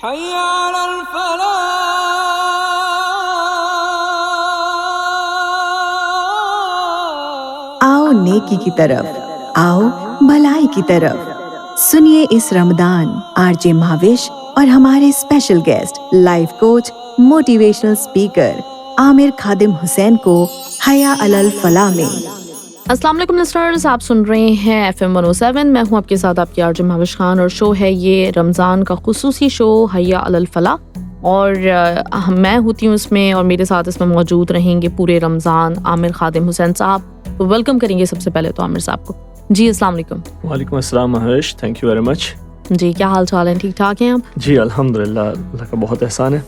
حي على الفلاح. آؤ نیکی کی طرف، آؤ بھلائی کی طرف. سنیے اس رمضان آر جے مہاوش اور ہمارے special guest life coach motivational speaker Aamir Khadim Hussain کو حیا علی الفلاح میں. السلام علیکم لسنرز، آپ سن رہے ہیں FM 107. میں ہوں آپ کے ساتھ آپ کی آر جے مہاوش خان، اور شو ہے یہ رمضان کا خصوصی شو حیا علی الفلاح، اور میں ہوتی ہوں اس میں، اور میرے ساتھ اس میں موجود رہیں گے پورے رمضان عامر خادم حسین صاحب. ویلکم کریں گے سب سے پہلے تو عامر صاحب کو. جی السلام علیکم. وعلیکم السلام Mahvash, thank you very much. جی کیا حال چال ہے؟ ٹھیک ٹھاک ہیں آپ؟ جی الحمدللہ، اللہ کا بہت احسان ہے.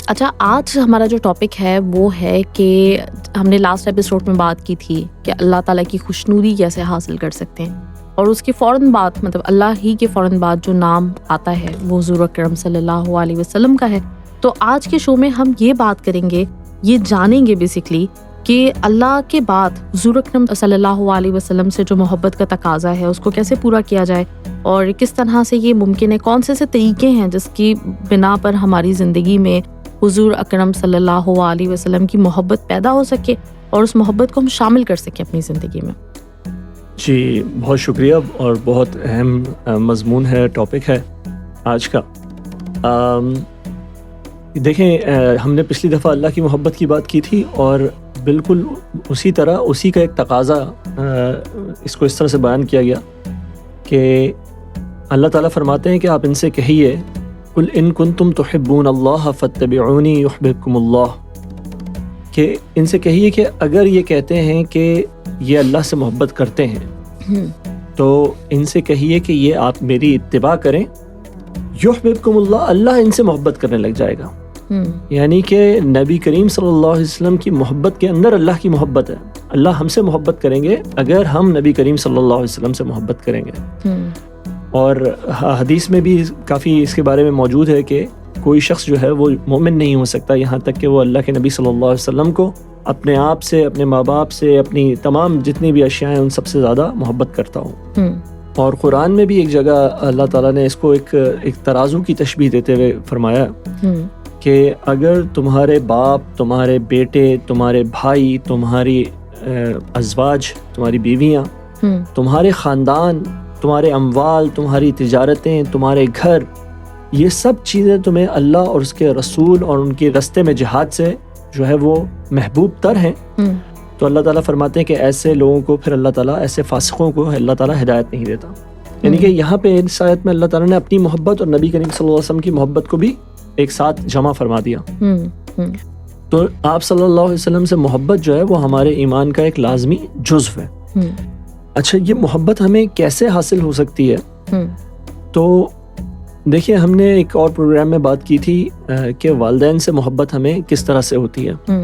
اچھا، آج ہمارا جو ٹاپک ہے وہ ہے کہ ہم نے لاسٹ ایپیسوڈ میں بات کی تھی کہ اللہ تعالیٰ کی خوشنودی کیسے حاصل کر سکتے ہیں، اور اس کے فوراً بعد مطلب اللہ ہی کے فوراً بعد جو نام آتا ہے وہ حضور اکرم صلی اللہ علیہ وسلم کا ہے. تو آج کے شو میں ہم یہ بات کریں گے، یہ جانیں گے بیسکلی کہ اللہ کے بعد حضور اکرم صلی اللہ علیہ وسلم سے جو محبت کا تقاضا ہے اس کو کیسے پورا کیا جائے، اور کس طرح سے یہ ممکن ہے، کون سے طریقے ہیں جس کی بنا پر ہماری زندگی میں حضور اکرم صلی اللہ علیہ وسلم کی محبت پیدا ہو سکے اور اس محبت کو ہم شامل کر سکیں اپنی زندگی میں. جی بہت شکریہ، اور بہت اہم مضمون ہے، ٹاپک ہے آج کا. دیکھیں، ہم نے پچھلی دفعہ اللہ کی محبت کی بات کی تھی، اور بالکل اسی طرح اسی کا ایک تقاضا اس کو اس طرح سے بیان کیا گیا کہ اللہ تعالیٰ فرماتے ہیں کہ آپ ان سے کہیے قل ان کنتم تحبون اللہ فاتبعونی یحببکم اللہ، کہ ان سے کہیے کہ اگر یہ کہتے ہیں کہ یہ اللہ سے محبت کرتے ہیں تو ان سے کہیے کہ یہ آپ میری اتباع کریں، یحببکم اللہ، اللہ ان سے محبت کرنے لگ جائے گا. یعنی کہ نبی کریم صلی اللہ علیہ وسلم کی محبت کے اندر اللہ کی محبت ہے. اللہ ہم سے محبت کریں گے اگر ہم نبی کریم صلی اللہ علیہ وسلم سے محبت کریں گے. اور حدیث میں بھی کافی اس کے بارے میں موجود ہے کہ کوئی شخص جو ہے وہ مومن نہیں ہو سکتا یہاں تک کہ وہ اللہ کے نبی صلی اللہ علیہ وسلم کو اپنے آپ سے، اپنے ماں باپ سے، اپنی تمام جتنی بھی اشیاء ہیں ان سب سے زیادہ محبت کرتا ہو. اور قرآن میں بھی ایک جگہ اللہ تعالیٰ نے اس کو ایک ترازو کی تشبیہ دیتے ہوئے فرمایا کہ اگر تمہارے باپ، تمہارے بیٹے، تمہارے بھائی، تمہاری ازواج، تمہاری بیویاں، تمہارے خاندان، تمہارے اموال، تمہاری تجارتیں، تمہارے گھر، یہ سب چیزیں تمہیں اللہ اور اس کے رسول اور ان کے راستے میں جہاد سے جو ہے وہ محبوب تر ہیں، تو اللہ تعالیٰ فرماتے ہیں کہ ایسے لوگوں کو پھر اللہ تعالیٰ، ایسے فاسقوں کو اللہ تعالیٰ ہدایت نہیں دیتا. یعنی کہ یہاں پہ اس آیت میں اللہ تعالیٰ نے اپنی محبت اور نبی کریم صلی اللہ علیہ وسلم کی محبت کو بھی ایک ساتھ جمع فرما دیا. تو آپ صلی اللہ علیہ وسلم سے محبت جو ہے وہ ہمارے ایمان کا ایک لازمی جزو ہے. اچھا، یہ محبت ہمیں کیسے حاصل ہو سکتی ہے؟ تو دیکھیے، ہم نے ایک اور پروگرام میں بات کی تھی کہ والدین سے محبت ہمیں کس طرح سے ہوتی ہے.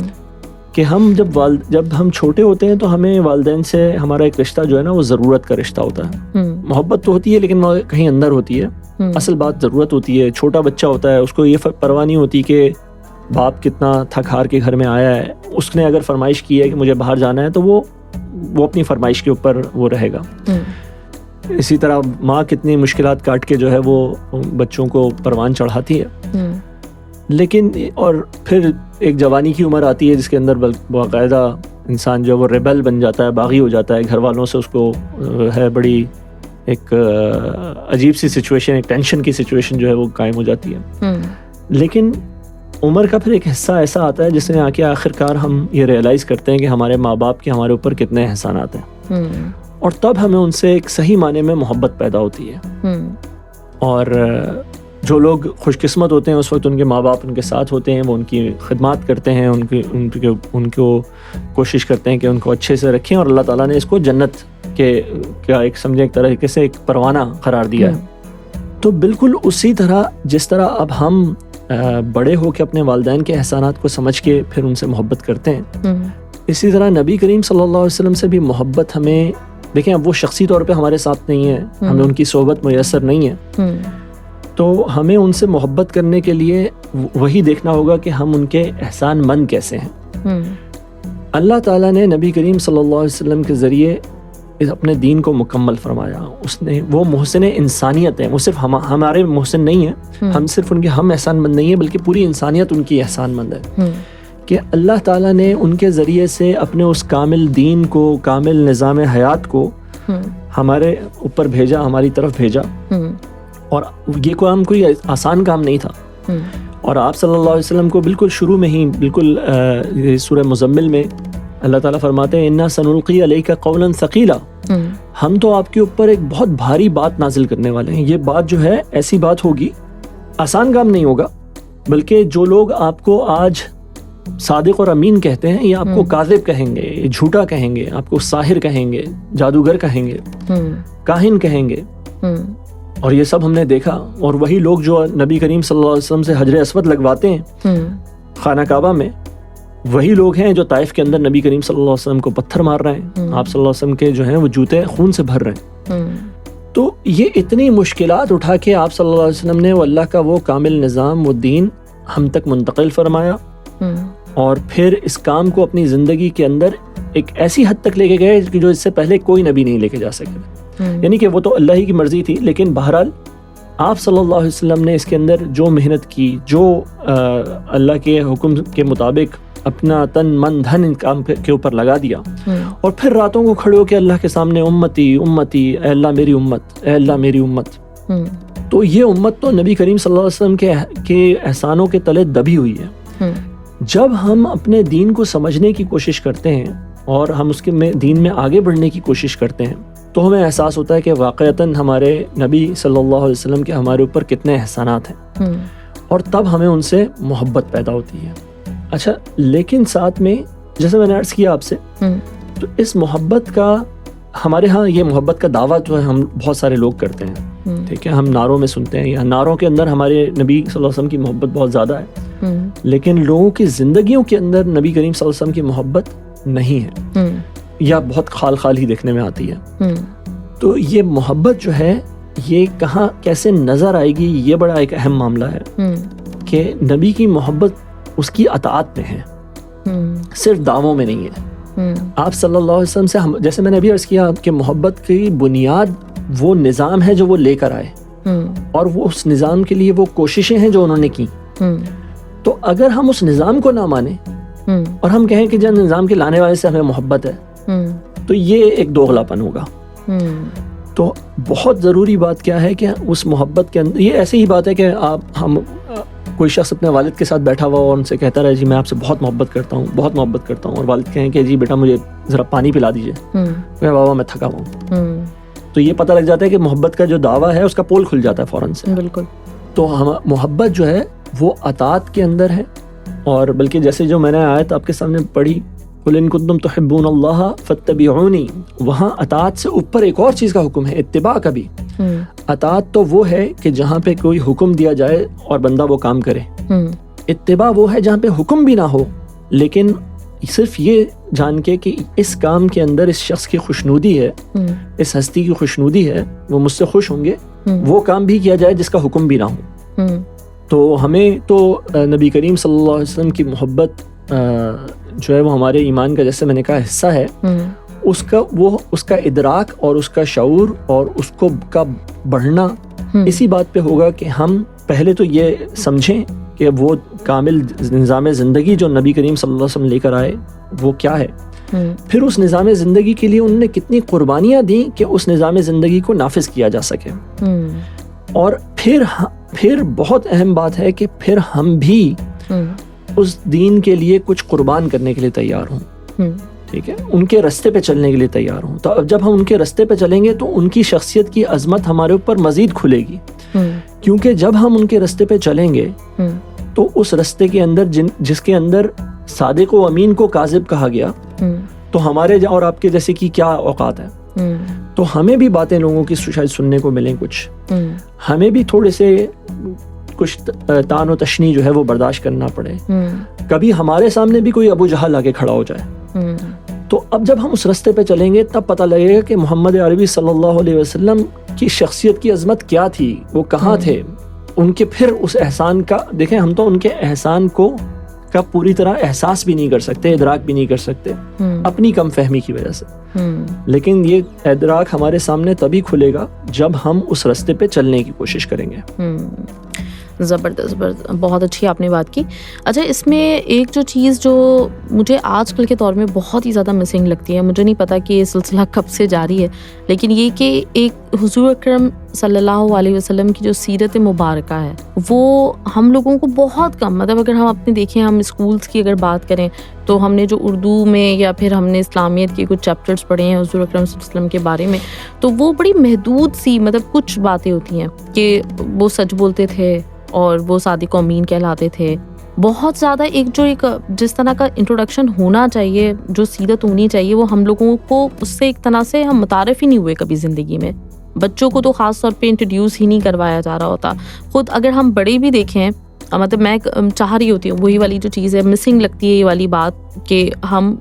کہ ہم جب ہم چھوٹے ہوتے ہیں تو ہمیں والدین سے ہمارا ایک رشتہ جو ہے نا وہ ضرورت کا رشتہ ہوتا ہے. محبت تو ہوتی ہے لیکن وہ کہیں اندر ہوتی ہے. اصل بات ضرورت ہوتی ہے. چھوٹا بچہ ہوتا ہے، اس کو یہ پرواہ نہیں ہوتی کہ باپ کتنا تھک ہار کے گھر میں آیا ہے. اس نے اگر فرمائش کی ہے کہ مجھے باہر جانا ہے تو وہ اپنی فرمائش کے اوپر وہ رہے گا. اسی طرح ماں کتنی مشکلات کاٹ کے جو ہے وہ بچوں کو پروان چڑھاتی ہے. لیکن اور پھر ایک جوانی کی عمر آتی ہے جس کے اندر باقاعدہ انسان جو ہے وہ ریبل بن جاتا ہے، باغی ہو جاتا ہے. گھر والوں سے اس کو ہے بڑی ایک عجیب سی سچویشن، ایک ٹینشن کی سچویشن جو ہے وہ قائم ہو جاتی ہے. لیکن عمر کا پھر ایک حصہ ایسا آتا ہے جس میں آ کے آخر کار ہم یہ ریئلائز کرتے ہیں کہ ہمارے ماں باپ کے ہمارے اوپر کتنے احسانات ہیں، اور تب ہمیں ان سے ایک صحیح معنی میں محبت پیدا ہوتی ہے. اور جو لوگ خوش قسمت ہوتے ہیں اس وقت ان کے ماں باپ ان کے ساتھ ہوتے ہیں، وہ ان کی خدمات کرتے ہیں، ان کو کوشش کرتے ہیں کہ ان کو اچھے سے رکھیں، اور اللہ تعالیٰ نے اس کو جنت کے کیا ایک سمجھے ایک طریقے سے ایک پروانہ قرار دیا ہے. تو بالکل اسی طرح جس طرح اب ہم بڑے ہو کے اپنے والدین کے احسانات کو سمجھ کے پھر ان سے محبت کرتے ہیں، اسی طرح نبی کریم صلی اللہ علیہ وسلم سے بھی محبت ہمیں، دیکھیں اب وہ شخصی طور پہ ہمارے ساتھ نہیں ہے، ہمیں ان کی صحبت میسر نہیں ہے، تو ہمیں ان سے محبت کرنے کے لیے وہی دیکھنا ہوگا کہ ہم ان کے احسان مند کیسے ہیں. اللہ تعالیٰ نے نبی کریم صلی اللہ علیہ وسلم کے ذریعے اپنے دین کو مکمل فرمایا. اس نے وہ محسن انسانیت ہے, وہ صرف ہمارے محسن نہیں ہیں, ہم صرف ان کے ہم احسان مند نہیں ہیں بلکہ پوری انسانیت ان کی احسان مند ہے کہ اللہ تعالیٰ نے ان کے ذریعے سے اپنے اس کامل دین کو, کامل نظام حیات کو ہمارے اوپر بھیجا, ہماری طرف بھیجا. اور یہ کوئی آسان کام نہیں تھا. اور آپ صلی اللہ علیہ وسلم کو بالکل شروع میں ہی, بالکل سورہ مزمل میں اللہ تعالیٰ فرماتے ہیں اِنَّا سَنُلْقِي عَلَيْكَ قَوْلًا ثَقِيلًا, ہم تو آپ کے اوپر ایک بہت بھاری بات نازل کرنے والے ہیں. یہ بات جو ہے ایسی بات ہوگی, آسان کام نہیں ہوگا, بلکہ جو لوگ آپ کو آج صادق اور امین کہتے ہیں یہ آپ کو کاذب کہیں گے, جھوٹا کہیں گے, آپ کو ساحر کہیں گے, جادوگر کہیں گے, کاہن کہیں گے. اور یہ سب ہم نے دیکھا. اور وہی لوگ جو نبی کریم صلی اللہ علیہ وسلم سے حجر اسود لگواتے ہیں خانہ کعبہ میں, وہی لوگ ہیں جو طائف کے اندر نبی کریم صلی اللہ علیہ وسلم کو پتھر مار رہے ہیں. آپ صلی اللہ علیہ وسلم کے جو ہیں وہ جوتے خون سے بھر رہے ہیں. تو یہ اتنی مشکلات اٹھا کے آپ صلی اللہ علیہ وسلم نے وہ اللہ کا وہ کامل نظام, وہ دین ہم تک منتقل فرمایا. اور پھر اس کام کو اپنی زندگی کے اندر ایک ایسی حد تک لے کے گئے کہ جو اس سے پہلے کوئی نبی نہیں لے کے جا سکے. یعنی کہ وہ تو اللہ ہی کی مرضی تھی, لیکن بہرحال آپ صلی اللہ علیہ وسلم نے اس کے اندر جو محنت کی, جو اللہ کے حکم کے مطابق اپنا تن من دھن ان کام کے اوپر لگا دیا, اور پھر راتوں کو کھڑے ہو کے اللہ کے سامنے امتی امتی, اے اللہ میری امت, اے اللہ میری امت. تو یہ امت تو نبی کریم صلی اللہ علیہ وسلم کے احسانوں کے تلے دبی ہوئی ہے. جب ہم اپنے دین کو سمجھنے کی کوشش کرتے ہیں اور ہم اس کے دین میں آگے بڑھنے کی کوشش کرتے ہیں تو ہمیں احساس ہوتا ہے کہ واقعتاً ہمارے نبی صلی اللہ علیہ وسلم کے ہمارے اوپر کتنے احسانات ہیں, اور تب ہمیں ان سے محبت پیدا ہوتی ہے. اچھا, لیکن ساتھ میں جیسے میں نے عرض کیا آپ سے, تو اس محبت کا ہمارے ہاں یہ محبت کا دعویٰ جو ہے ہم بہت سارے لوگ کرتے ہیں, ٹھیک ہے, ہم نعروں میں سنتے ہیں, یا نعروں کے اندر ہمارے نبی صلی اللہ علیہ وسلم کی محبت بہت زیادہ ہے, لیکن لوگوں کی زندگیوں کے اندر نبی کریم صلی اللہ علیہ وسلم کی محبت نہیں ہے, یا بہت خال خال ہی دیکھنے میں آتی ہے. تو یہ محبت جو ہے یہ کہاں کیسے نظر آئے گی, یہ بڑا ایک اہم معاملہ ہے کہ نبی کی محبت اس کی اطاعت میں ہے, صرف دعووں میں نہیں ہے. آپ صلی اللہ علیہ وسلم سے جیسے میں نے ابھی عرض کیا کہ محبت کی بنیاد وہ نظام ہے جو وہ لے کر آئے, اور وہ اس نظام کے لیے وہ کوششیں ہیں جو انہوں نے کی. تو اگر ہم اس نظام کو نہ مانیں اور ہم کہیں کہ جب نظام کے لانے والے سے ہمیں محبت ہے, تو یہ ایک دوغلاپن ہوگا. تو بہت ضروری بات کیا ہے کہ اس محبت کے اندر, یہ ایسی ہی بات ہے کہ ہم کوئی شخص اپنے والد کے ساتھ بیٹھا ہوا اور ان سے کہتا رہے جی میں آپ سے بہت محبت کرتا ہوں, بہت محبت کرتا ہوں, اور والد کہیں کہ جی بیٹا مجھے ذرا پانی پلا دیجیے, میں بابا میں تھکا ہوں. تو یہ پتہ لگ جاتا ہے کہ محبت کا جو دعویٰ ہے اس کا پول کھل جاتا ہے فوراً سے. بالکل. تو محبت جو ہے وہ اطاعت کے اندر ہے, اور بلکہ جیسے جو میں نے آیت آپ کے سامنے پڑھی قُلْ إِن كُنتُمْ تُحِبُّونَ اللَّهَ فَاتَّبِعُونِي, وہاں اطاعت سے اوپر ایک اور چیز کا حکم ہے, اتباع کا بھی. اطاعت تو وہ ہے کہ جہاں پہ کوئی حکم دیا جائے اور بندہ وہ کام کرے. اتباع وہ ہے جہاں پہ حکم بھی نہ ہو, لیکن صرف یہ جان کے کہ اس کام کے اندر اس شخص کی خوشنودی ہے, اس ہستی کی خوشنودی ہے, وہ مجھ سے خوش ہوں گے, وہ کام بھی کیا جائے جس کا حکم بھی نہ ہو. تو ہمیں تو نبی کریم صلی اللہ علیہ وسلم کی محبت جو ہے وہ ہمارے ایمان کا, جیسے میں نے کہا, حصہ ہے. اس کا ادراک اور اس کا شعور اور اس کو کا بڑھنا اسی بات پہ ہوگا کہ ہم پہلے تو یہ سمجھیں کہ وہ کامل نظام زندگی جو نبی کریم صلی اللہ علیہ وسلم لے کر آئے وہ کیا ہے, پھر اس نظام زندگی کے لیے انہوں نے کتنی قربانیاں دیں کہ اس نظام زندگی کو نافذ کیا جا سکے. اور پھر بہت اہم بات ہے کہ پھر ہم بھی اس دین کے لیے کچھ قربان کرنے کے لیے تیار ہوں, ٹھیک ہے, ان کے رستے پہ چلنے کے لیے تیار ہوں. تو اب جب ہم ان کے رستے پہ چلیں گے تو ان کی شخصیت کی عظمت ہمارے اوپر مزید کھلے گی, کیونکہ جب ہم ان کے رستے پہ چلیں گے تو اس رستے کے اندر جس کے اندر صادق و امین کو کاذب کہا گیا, تو ہمارے اور آپ کے جیسے کی کیا اوقات ہے, تو ہمیں بھی باتیں لوگوں کی شاید سننے کو ملیں, کچھ ہمیں بھی تھوڑے سے کچھ تان و تشنی جو ہے وہ برداشت کرنا پڑے, کبھی ہمارے سامنے بھی کوئی ابو جہل آگے کھڑا ہو جائے. تو اب جب ہم اس رستے پہ چلیں گے تب پتہ لگے گا کہ محمد عربی صلی اللہ علیہ وسلم کی شخصیت کی عظمت کیا تھی, وہ کہاں تھے, ان کے پھر اس احسان کا دیکھیں. ہم تو ان کے احسان کو کا پوری طرح احساس بھی نہیں کر سکتے, ادراک بھی نہیں کر سکتے اپنی کم فہمی کی وجہ سے. لیکن یہ ادراک ہمارے سامنے تبھی کھلے گا جب ہم اس راستے پہ چلنے کی کوشش کریں گے. زبردست, بہت اچھی آپ نے بات کی. اچھا, اس میں ایک جو چیز جو مجھے آج کل کے دور میں بہت ہی زیادہ مسنگ لگتی ہے, مجھے نہیں پتا کہ یہ سلسلہ کب سے جاری ہے, لیکن یہ کہ ایک حضور اکرم صلی اللہ علیہ وسلم کی جو سیرت مبارکہ ہے وہ ہم لوگوں کو بہت کم, مطلب اگر ہم اپنے دیکھیں, ہم اسکولس کی اگر بات کریں تو ہم نے جو اردو میں یا پھر ہم نے اسلامیت کے کچھ چیپٹرز پڑھے ہیں حضور اکرم صلی اللہ علیہ وسلم کے بارے میں, تو وہ بڑی محدود سی مطلب کچھ باتیں ہوتی ہیں کہ وہ سچ بولتے تھے اور وہ صادق و امین کہلاتے تھے. بہت زیادہ ایک جس طرح کا انٹروڈکشن ہونا چاہیے, جو سیرت ہونی چاہیے, وہ ہم لوگوں کو اس سے ایک طرح سے ہم متعارف ہی نہیں ہوئے کبھی زندگی میں. بچوں کو تو خاص طور پہ انٹروڈیوس ہی نہیں کروایا جا رہا ہوتا. خود اگر ہم بڑے بھی دیکھیں, مطلب میں چاہ رہی ہوتی ہوں, وہی والی جو چیز ہے مسنگ لگتی ہے یہ والی بات, کہ ہم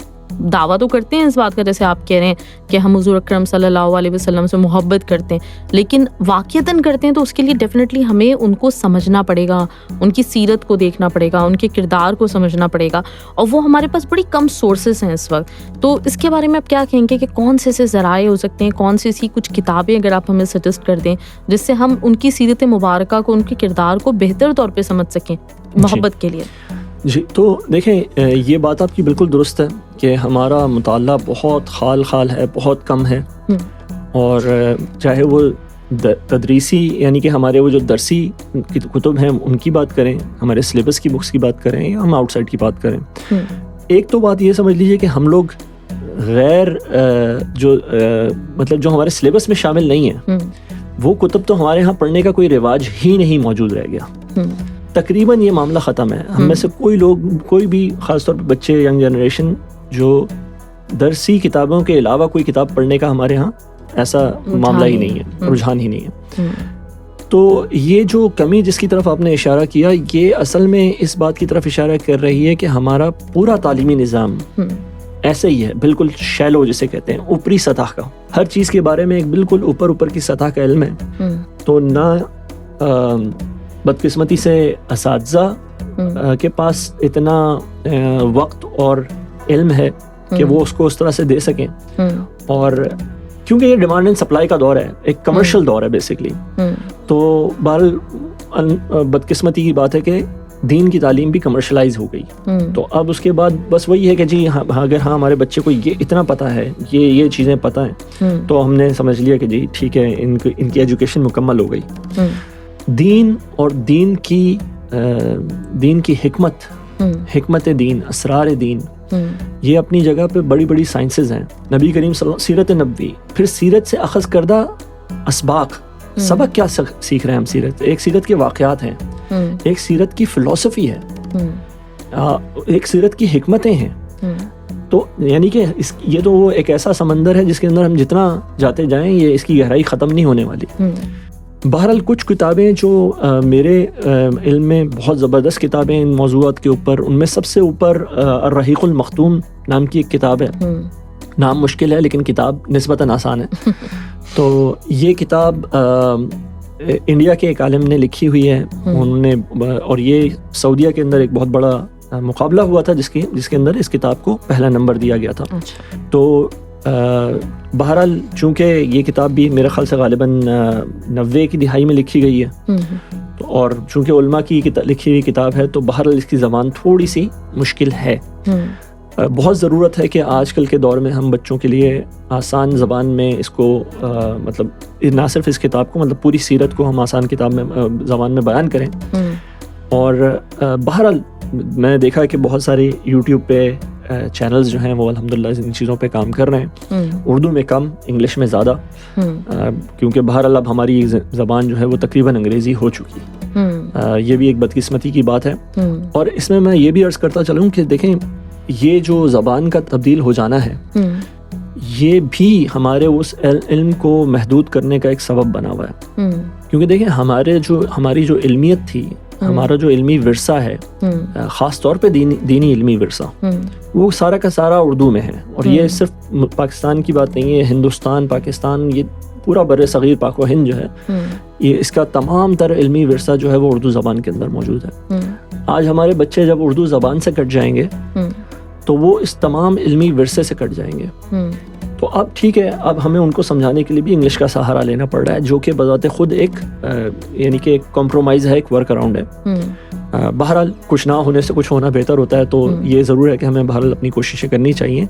دعویٰ تو کرتے ہیں اس بات کا, جیسے آپ کہہ رہے ہیں کہ ہم حضور اکرم صلی اللہ علیہ وسلم سے محبت کرتے ہیں, لیکن واقعتاً کرتے ہیں تو اس کے لیے ڈیفینیٹلی ہمیں ان کو سمجھنا پڑے گا, ان کی سیرت کو دیکھنا پڑے گا, ان کے کردار کو سمجھنا پڑے گا, اور وہ ہمارے پاس بڑی کم سورسز ہیں اس وقت. تو اس کے بارے میں آپ کیا کہیں گے کہ کون سے ایسے ذرائع ہو سکتے ہیں, کون سی ایسی کچھ کتابیں اگر آپ ہمیں سجیسٹ کر دیں جس سے ہم ان کی سیرت مبارکہ کو, ان کے کردار کو بہتر طور پہ سمجھ سکیں محبت کے لیے؟ جی, تو دیکھیں یہ بات آپ کی بالکل درست ہے کہ ہمارا مطالعہ بہت خال ہے, بہت کم ہے. اور چاہے وہ تدریسی یعنی کہ ہمارے وہ جو درسی کتب ہیں ان کی بات کریں, ہمارے سلیبس کی بکس کی بات کریں, یا ہم آؤٹ سائڈ کی بات کریں, ایک تو بات یہ سمجھ لیجیے کہ ہم لوگ غیر مطلب جو ہمارے سلیبس میں شامل نہیں ہیں وہ کتب تو ہمارے ہاں پڑھنے کا کوئی رواج ہی نہیں موجود رہ گیا. تقریباً یہ معاملہ ختم ہے. ہم میں سے کوئی بھی خاص طور پہ بچے, ینگ جنریشن, جو درسی کتابوں کے علاوہ کوئی کتاب پڑھنے کا ہمارے ہاں ایسا معاملہ ہی نہیں ہے, رجحان ہی نہیں ہے. تو یہ جو کمی جس کی طرف آپ نے اشارہ کیا, یہ اصل میں اس بات کی طرف اشارہ کر رہی ہے کہ ہمارا پورا تعلیمی نظام ایسے ہی ہے, بالکل شیلو جسے کہتے ہیں, اوپری سطح کا, ہر چیز کے بارے میں ایک بالکل اوپر کی سطح کا علم ہے. تو نہ بدقسمتی سے اساتذہ کے پاس اتنا وقت اور علم ہے کہ وہ اس کو اس طرح سے دے سکیں, اور کیونکہ یہ ڈیمانڈ اینڈ سپلائی کا دور ہے, ایک کمرشل دور ہے بیسکلی. تو بہرحال بدقسمتی کی بات ہے کہ دین کی تعلیم بھی کمرشلائز ہو گئی. تو اب اس کے بعد بس وہی ہے کہ جی اگر ہمارے بچے کو یہ اتنا پتہ ہے, یہ چیزیں پتہ ہیں, تو ہم نے سمجھ لیا کہ جی ٹھیک ہے, ان کی ایجوکیشن مکمل ہو گئی. دین اور دین کی حکمت دین, اسرار دین, یہ اپنی جگہ پہ بڑی بڑی سائنسز ہیں. نبی کریم صلی اللہ علیہ وسلم, سیرت نبوی, پھر سیرت سے اخذ کردہ اسباق, سبق کیا سیکھ رہے ہیں ہم سیرت. ایک سیرت کے واقعات ہیں, ایک سیرت کی فلسفی ہے, ایک سیرت کی حکمتیں ہیں. تو یعنی کہ یہ تو وہ ایک ایسا سمندر ہے جس کے اندر ہم جتنا جاتے جائیں یہ اس کی گہرائی ختم نہیں ہونے والی. بہرحال کچھ کتابیں جو میرے علم میں بہت زبردست کتابیں ان موضوعات کے اوپر, ان میں سب سے اوپر الرحیق المختوم نام کی ایک کتاب ہے. نام مشکل ہے لیکن کتاب نسبتاً آسان ہے. تو یہ کتاب انڈیا کے ایک عالم نے لکھی ہوئی ہے, انہوں نے, اور یہ سعودیہ کے اندر ایک بہت بڑا مقابلہ ہوا تھا جس کے اندر اس کتاب کو پہلا نمبر دیا گیا تھا. تو بہرحال چونکہ یہ کتاب بھی میرے خیال سے غالباً 90 کی دہائی میں لکھی گئی ہے, اور چونکہ علماء کی لکھی ہوئی کتاب ہے تو بہرحال اس کی زبان تھوڑی سی مشکل ہے. بہت ضرورت ہے کہ آج کل کے دور میں ہم بچوں کے لیے آسان زبان میں اس کو مطلب نہ صرف اس کتاب کو, مطلب پوری سیرت کو ہم آسان کتاب میں زبان میں بیان کریں. اور بہرحال میں نے دیکھا کہ بہت سارے یوٹیوب پہ چینلز جو ہیں وہ الحمدللہ ان چیزوں پہ کام کر رہے ہیں, اردو میں کم, انگلش میں زیادہ, کیونکہ بہرحال اب ہماری زبان جو ہے وہ تقریباً انگریزی ہو چکی. یہ بھی ایک بدقسمتی کی بات ہے. اور اس میں یہ بھی عرض کرتا چلوں کہ دیکھیں یہ جو زبان کا تبدیل ہو جانا ہے یہ بھی ہمارے اس علم کو محدود کرنے کا ایک سبب بنا ہوا ہے. کیونکہ دیکھیں ہماری جو علمیت تھی, ہمارا جو علمی ورثہ ہے, خاص طور پہ دینی علمی ورثہ, وہ سارا کا سارا اردو میں ہے. اور یہ صرف پاکستان کی بات نہیں ہے, ہندوستان, پاکستان, یہ پورا بر صغیر پاک و ہند جو ہے, یہ اس کا تمام تر علمی ورثہ جو ہے وہ اردو زبان کے اندر موجود ہے. آج ہمارے بچے جب اردو زبان سے کٹ جائیں گے تو وہ اس تمام علمی ورثے سے کٹ جائیں گے. تو اب ٹھیک ہے, اب ہمیں ان کو سمجھانے کے لیے بھی انگلش کا سہارا لینا پڑ رہا ہے, جو کہ بذات خود ایک یعنی کہ ایک کمپرومائز ہے, ایک ورک اراؤنڈ ہے. بہرحال کچھ نہ ہونے سے کچھ ہونا بہتر ہوتا ہے, تو یہ ضرور ہے کہ ہمیں بہرحال اپنی کوششیں کرنی چاہیے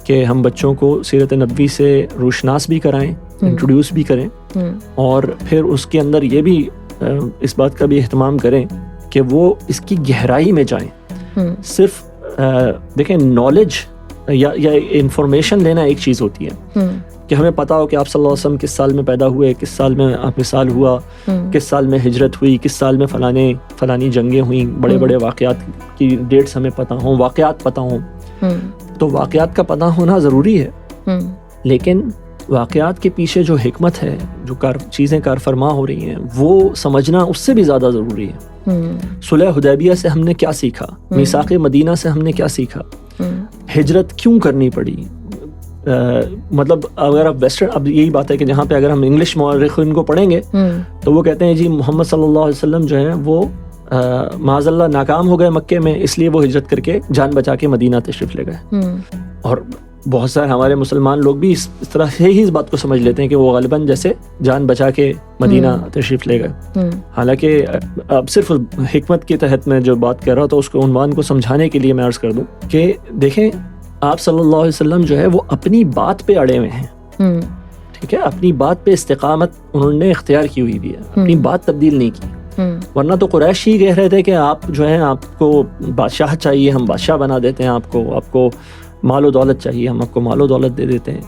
کہ ہم بچوں کو سیرت نبوی سے روشناس بھی کرائیں, انٹروڈیوس بھی کریں, اور پھر اس کے اندر یہ بھی اس بات کا بھی اہتمام کریں کہ وہ اس کی گہرائی میں جائیں. صرف دیکھیں نالج یا انفارمیشن لینا ایک چیز ہوتی ہے کہ ہمیں پتا ہو کہ آپ صلی اللہ علیہ وسلم کس سال میں پیدا ہوئے, کس سال میں آپ وصال ہوا, کس سال میں ہجرت ہوئی, کس سال میں فلانی جنگیں ہوئیں, بڑے بڑے واقعات کی ڈیٹس ہمیں پتہ ہوں, واقعات پتہ ہوں. تو واقعات کا پتہ ہونا ضروری ہے, لیکن واقعات کے پیچھے جو حکمت ہے, جو چیزیں کار فرما ہو رہی ہیں, وہ سمجھنا اس سے بھی زیادہ ضروری ہے. صلح حدیبیہ سے ہم نے کیا سیکھا, میثاق مدینہ سے ہم نے کیا سیکھا, ہجرت کیوں کرنی پڑی. مطلب اگر آپ ویسٹرن, اب یہی بات ہے کہ جہاں پہ اگر ہم انگلش مورخین کو پڑھیں گے تو وہ کہتے ہیں جی محمد صلی اللہ علیہ وسلم جو ہیں وہ معاذ اللہ ناکام ہو گئے مکے میں, اس لیے وہ ہجرت کر کے جان بچا کے مدینہ تشریف لے گئے. اور بہت سارے ہمارے مسلمان لوگ بھی اس طرح سے ہی اس بات کو سمجھ لیتے ہیں کہ وہ غالباً جیسے جان بچا کے مدینہ تشریف لے گئے. حالانکہ اب صرف حکمت کے تحت میں جو بات کر رہا تھا اس کو عنوان کو سمجھانے کے لیے میں عرض کر دوں کہ دیکھیں آپ صلی اللہ علیہ وسلم جو ہے وہ اپنی بات پہ اڑے ہوئے ہیں. ٹھیک ہے, اپنی بات پہ استقامت انہوں نے اختیار کی ہوئی بھی ہے, اپنی بات تبدیل نہیں کی. ورنہ تو قریش ہی کہہ رہے تھے کہ آپ جو ہیں آپ کو بادشاہ چاہیے, ہم بادشاہ بنا دیتے ہیں آپ کو مال و دولت چاہیے, ہم آپ کو مال و دولت دے دیتے ہیں.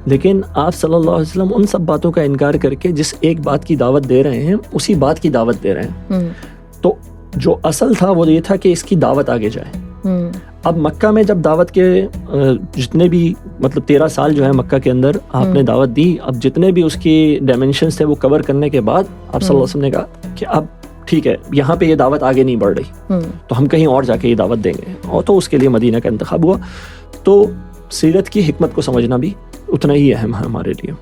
لیکن آپ صلی اللہ علیہ وسلم ان سب باتوں کا انکار کر کے جس ایک بات کی دعوت دے رہے ہیں اسی بات کی دعوت دے رہے ہیں. تو جو اصل تھا وہ یہ تھا کہ اس کی دعوت آگے جائے. اب مکہ میں جب دعوت کے جتنے بھی مطلب 13 سال جو ہے مکہ کے اندر آپ نے دعوت دی, اب جتنے بھی اس کی ڈائمینشنز تھے وہ کور کرنے کے بعد آپ صلی اللہ علیہ وسلم نے کہا کہ اب ٹھیک ہے یہاں پہ یہ دعوت آگے نہیں بڑھ رہی, تو ہم کہیں اور جا کے یہ دعوت دیں گے, اور تو اس کے لیے مدینہ کا انتخاب ہوا. تو سیرت کی حکمت کو سمجھنا بھی اتنا ہی اہم ہے ہمارے لیے.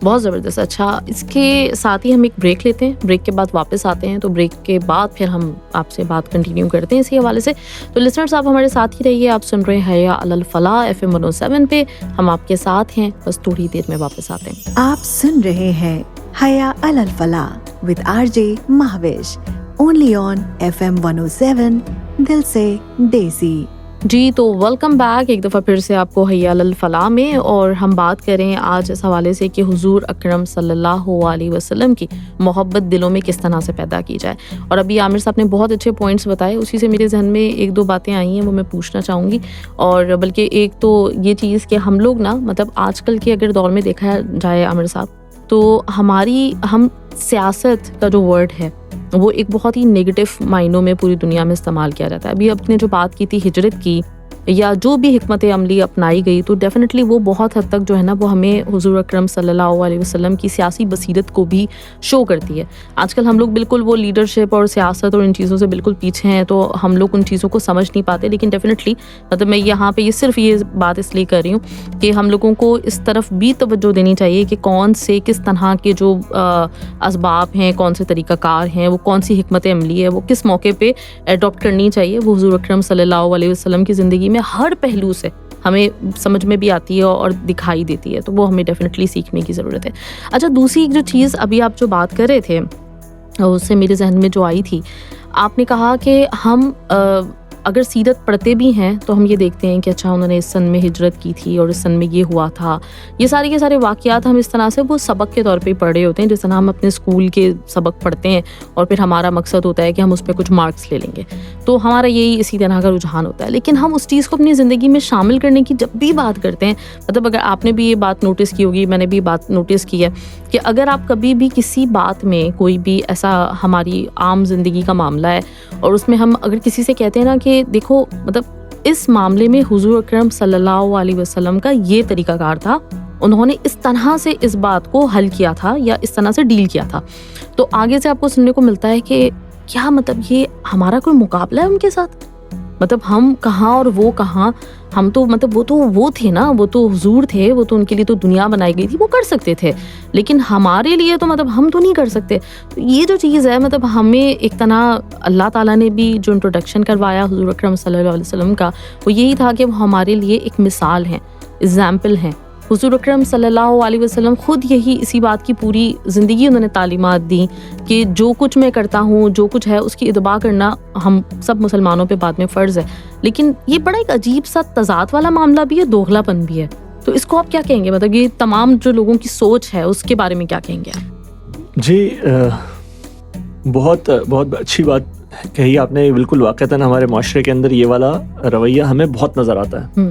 بہت زبردست. اچھا, اس کے ساتھ ہی ہم ایک بریک لیتے ہیں, بریک کے بعد واپس آتے ہیں, تو بریک کے بعد پھر ہم آپ سے بات کنٹینیو کرتے ہیں اسی حوالے سے. تو لسنرز آپ ہمارے ساتھ ہی رہیے, آپ سن رہے ہیں حیا علی الفلاح FM 107 پہ, ہم آپ کے ساتھ ہیں, بس تھوڑی دیر میں واپس آتے ہیں. آپ سن رہے ہیں حیا علی الفلاح with RJ Mehwish, only on FM 107 دل سے دیسی. جی تو ویلکم بیک ایک دفعہ پھر سے آپ کو حیا علی الفلاح میں, اور ہم بات کریں آج اس حوالے سے کہ حضور اکرم صلی اللہ علیہ وسلم کی محبت دلوں میں کس طرح سے پیدا کی جائے. اور ابھی عامر صاحب نے بہت اچھے پوائنٹس بتائے, اسی سے میرے ذہن میں ایک دو باتیں آئی ہیں وہ میں پوچھنا چاہوں گی. اور بلکہ ایک تو یہ چیز کہ ہم لوگ نا مطلب آج کل کے اگر دور میں دیکھا جائے عامر صاحب, تو ہم سیاست کا جو ورڈ ہے وہ ایک بہت ہی نیگیٹو معنوں میں پوری دنیا میں استعمال کیا جاتا ہے. ابھی آپ نے جو بات کی تھی ہجرت کی یا جو بھی حکمت عملی اپنائی گئی, تو ڈیفینیٹلی وہ بہت حد تک جو ہے نا وہ ہمیں حضور اکرم صلی اللہ علیہ وسلم کی سیاسی بصیرت کو بھی شو کرتی ہے. آج کل ہم لوگ بالکل وہ لیڈرشپ اور سیاست اور ان چیزوں سے بالکل پیچھے ہیں, تو ہم لوگ ان چیزوں کو سمجھ نہیں پاتے. لیکن ڈیفینیٹلی مطلب میں یہاں پہ صرف یہ بات اس لیے کر رہی ہوں کہ ہم لوگوں کو اس طرف بھی توجہ دینی چاہیے کہ کون سے کس طرح کے جو اسباب ہیں, کون سے طریقہ کار ہیں, وہ کون سی حکمت عملی ہے, وہ کس موقع پہ اڈاپٹ کرنی چاہیے. وہ حضور اکرم صلی اللہ علیہ وسلم کی زندگی میں ہر پہلو سے ہمیں سمجھ میں بھی آتی ہے اور دکھائی دیتی ہے, تو وہ ہمیں ڈیفینیٹلی سیکھنے کی ضرورت ہے. اچھا, دوسری ایک جو چیز ابھی آپ جو بات کر رہے تھے اس سے میرے ذہن میں جو آئی تھی, آپ نے کہا کہ ہم اگر سیرت پڑھتے بھی ہیں تو ہم یہ دیکھتے ہیں کہ اچھا انہوں نے اس سن میں ہجرت کی تھی اور اس سن میں یہ ہوا تھا. یہ سارے کے سارے واقعات ہم اس طرح سے وہ سبق کے طور پہ پڑھ رہے ہوتے ہیں, جس طرح ہم اپنے اسکول کے سبق پڑھتے ہیں اور پھر ہمارا مقصد ہوتا ہے کہ ہم اس پہ کچھ مارکس لے لیں گے, تو ہمارا یہی اسی طرح کا رجحان ہوتا ہے. لیکن ہم اس چیز کو اپنی زندگی میں شامل کرنے کی جب بھی بات کرتے ہیں, مطلب اگر آپ نے بھی یہ بات نوٹس کی ہوگی, میں نے بھی بات نوٹس کی ہے کہ اگر آپ کبھی بھی کسی بات میں کوئی بھی ایسا ہماری عام زندگی کا معاملہ ہے اور اس میں ہم اگر کسی سے کہتے ہیں نا کہ دیکھو مطلب اس معاملے میں حضور اکرم صلی اللہ علیہ وسلم کا یہ طریقہ کار تھا, انہوں نے اس طرح سے اس بات کو حل کیا تھا یا اس طرح سے ڈیل کیا تھا, تو آگے سے آپ کو سننے کو ملتا ہے کہ کیا مطلب یہ ہمارا کوئی مقابلہ ہے ان کے ساتھ, مطلب ہم کہاں اور وہ کہاں. ہم تو مطلب وہ تھے نا, وہ تو حضور تھے, وہ تو ان کے لیے تو دنیا بنائی گئی تھی, وہ کر سکتے تھے, لیکن ہمارے لیے تو مطلب ہم تو نہیں کر سکتے. تو یہ جو چیز ہے مطلب ہمیں ایک طرح اللہ تعالیٰ نے بھی جو انٹروڈکشن کروایا حضور اکرم صلی اللہ علیہ وسلم کا, وہ یہی تھا کہ وہ ہمارے لیے ایک مثال ہیں, ایگزامپل ہیں. حضور اکرم صلی اللہ علیہ وسلم خود اسی بات کی پوری زندگی انہوں نے تعلیمات دیں کہ جو کچھ میں کرتا ہوں, جو کچھ ہے اس کی اتباع کرنا ہم سب مسلمانوں پہ بعد میں فرض ہے. لیکن یہ بڑا ایک عجیب سا تضاد والا معاملہ بھی ہے, دوغلا پن بھی ہے. تو اس کو آپ کیا کہیں گے, مطلب یہ تمام جو لوگوں کی سوچ ہے اس کے بارے میں کیا کہیں گے آپ؟ جی بہت بہت اچھی بات کہی آپ نے. بالکل واقعتاً ہمارے معاشرے کے اندر یہ والا رویہ ہمیں بہت نظر آتا ہے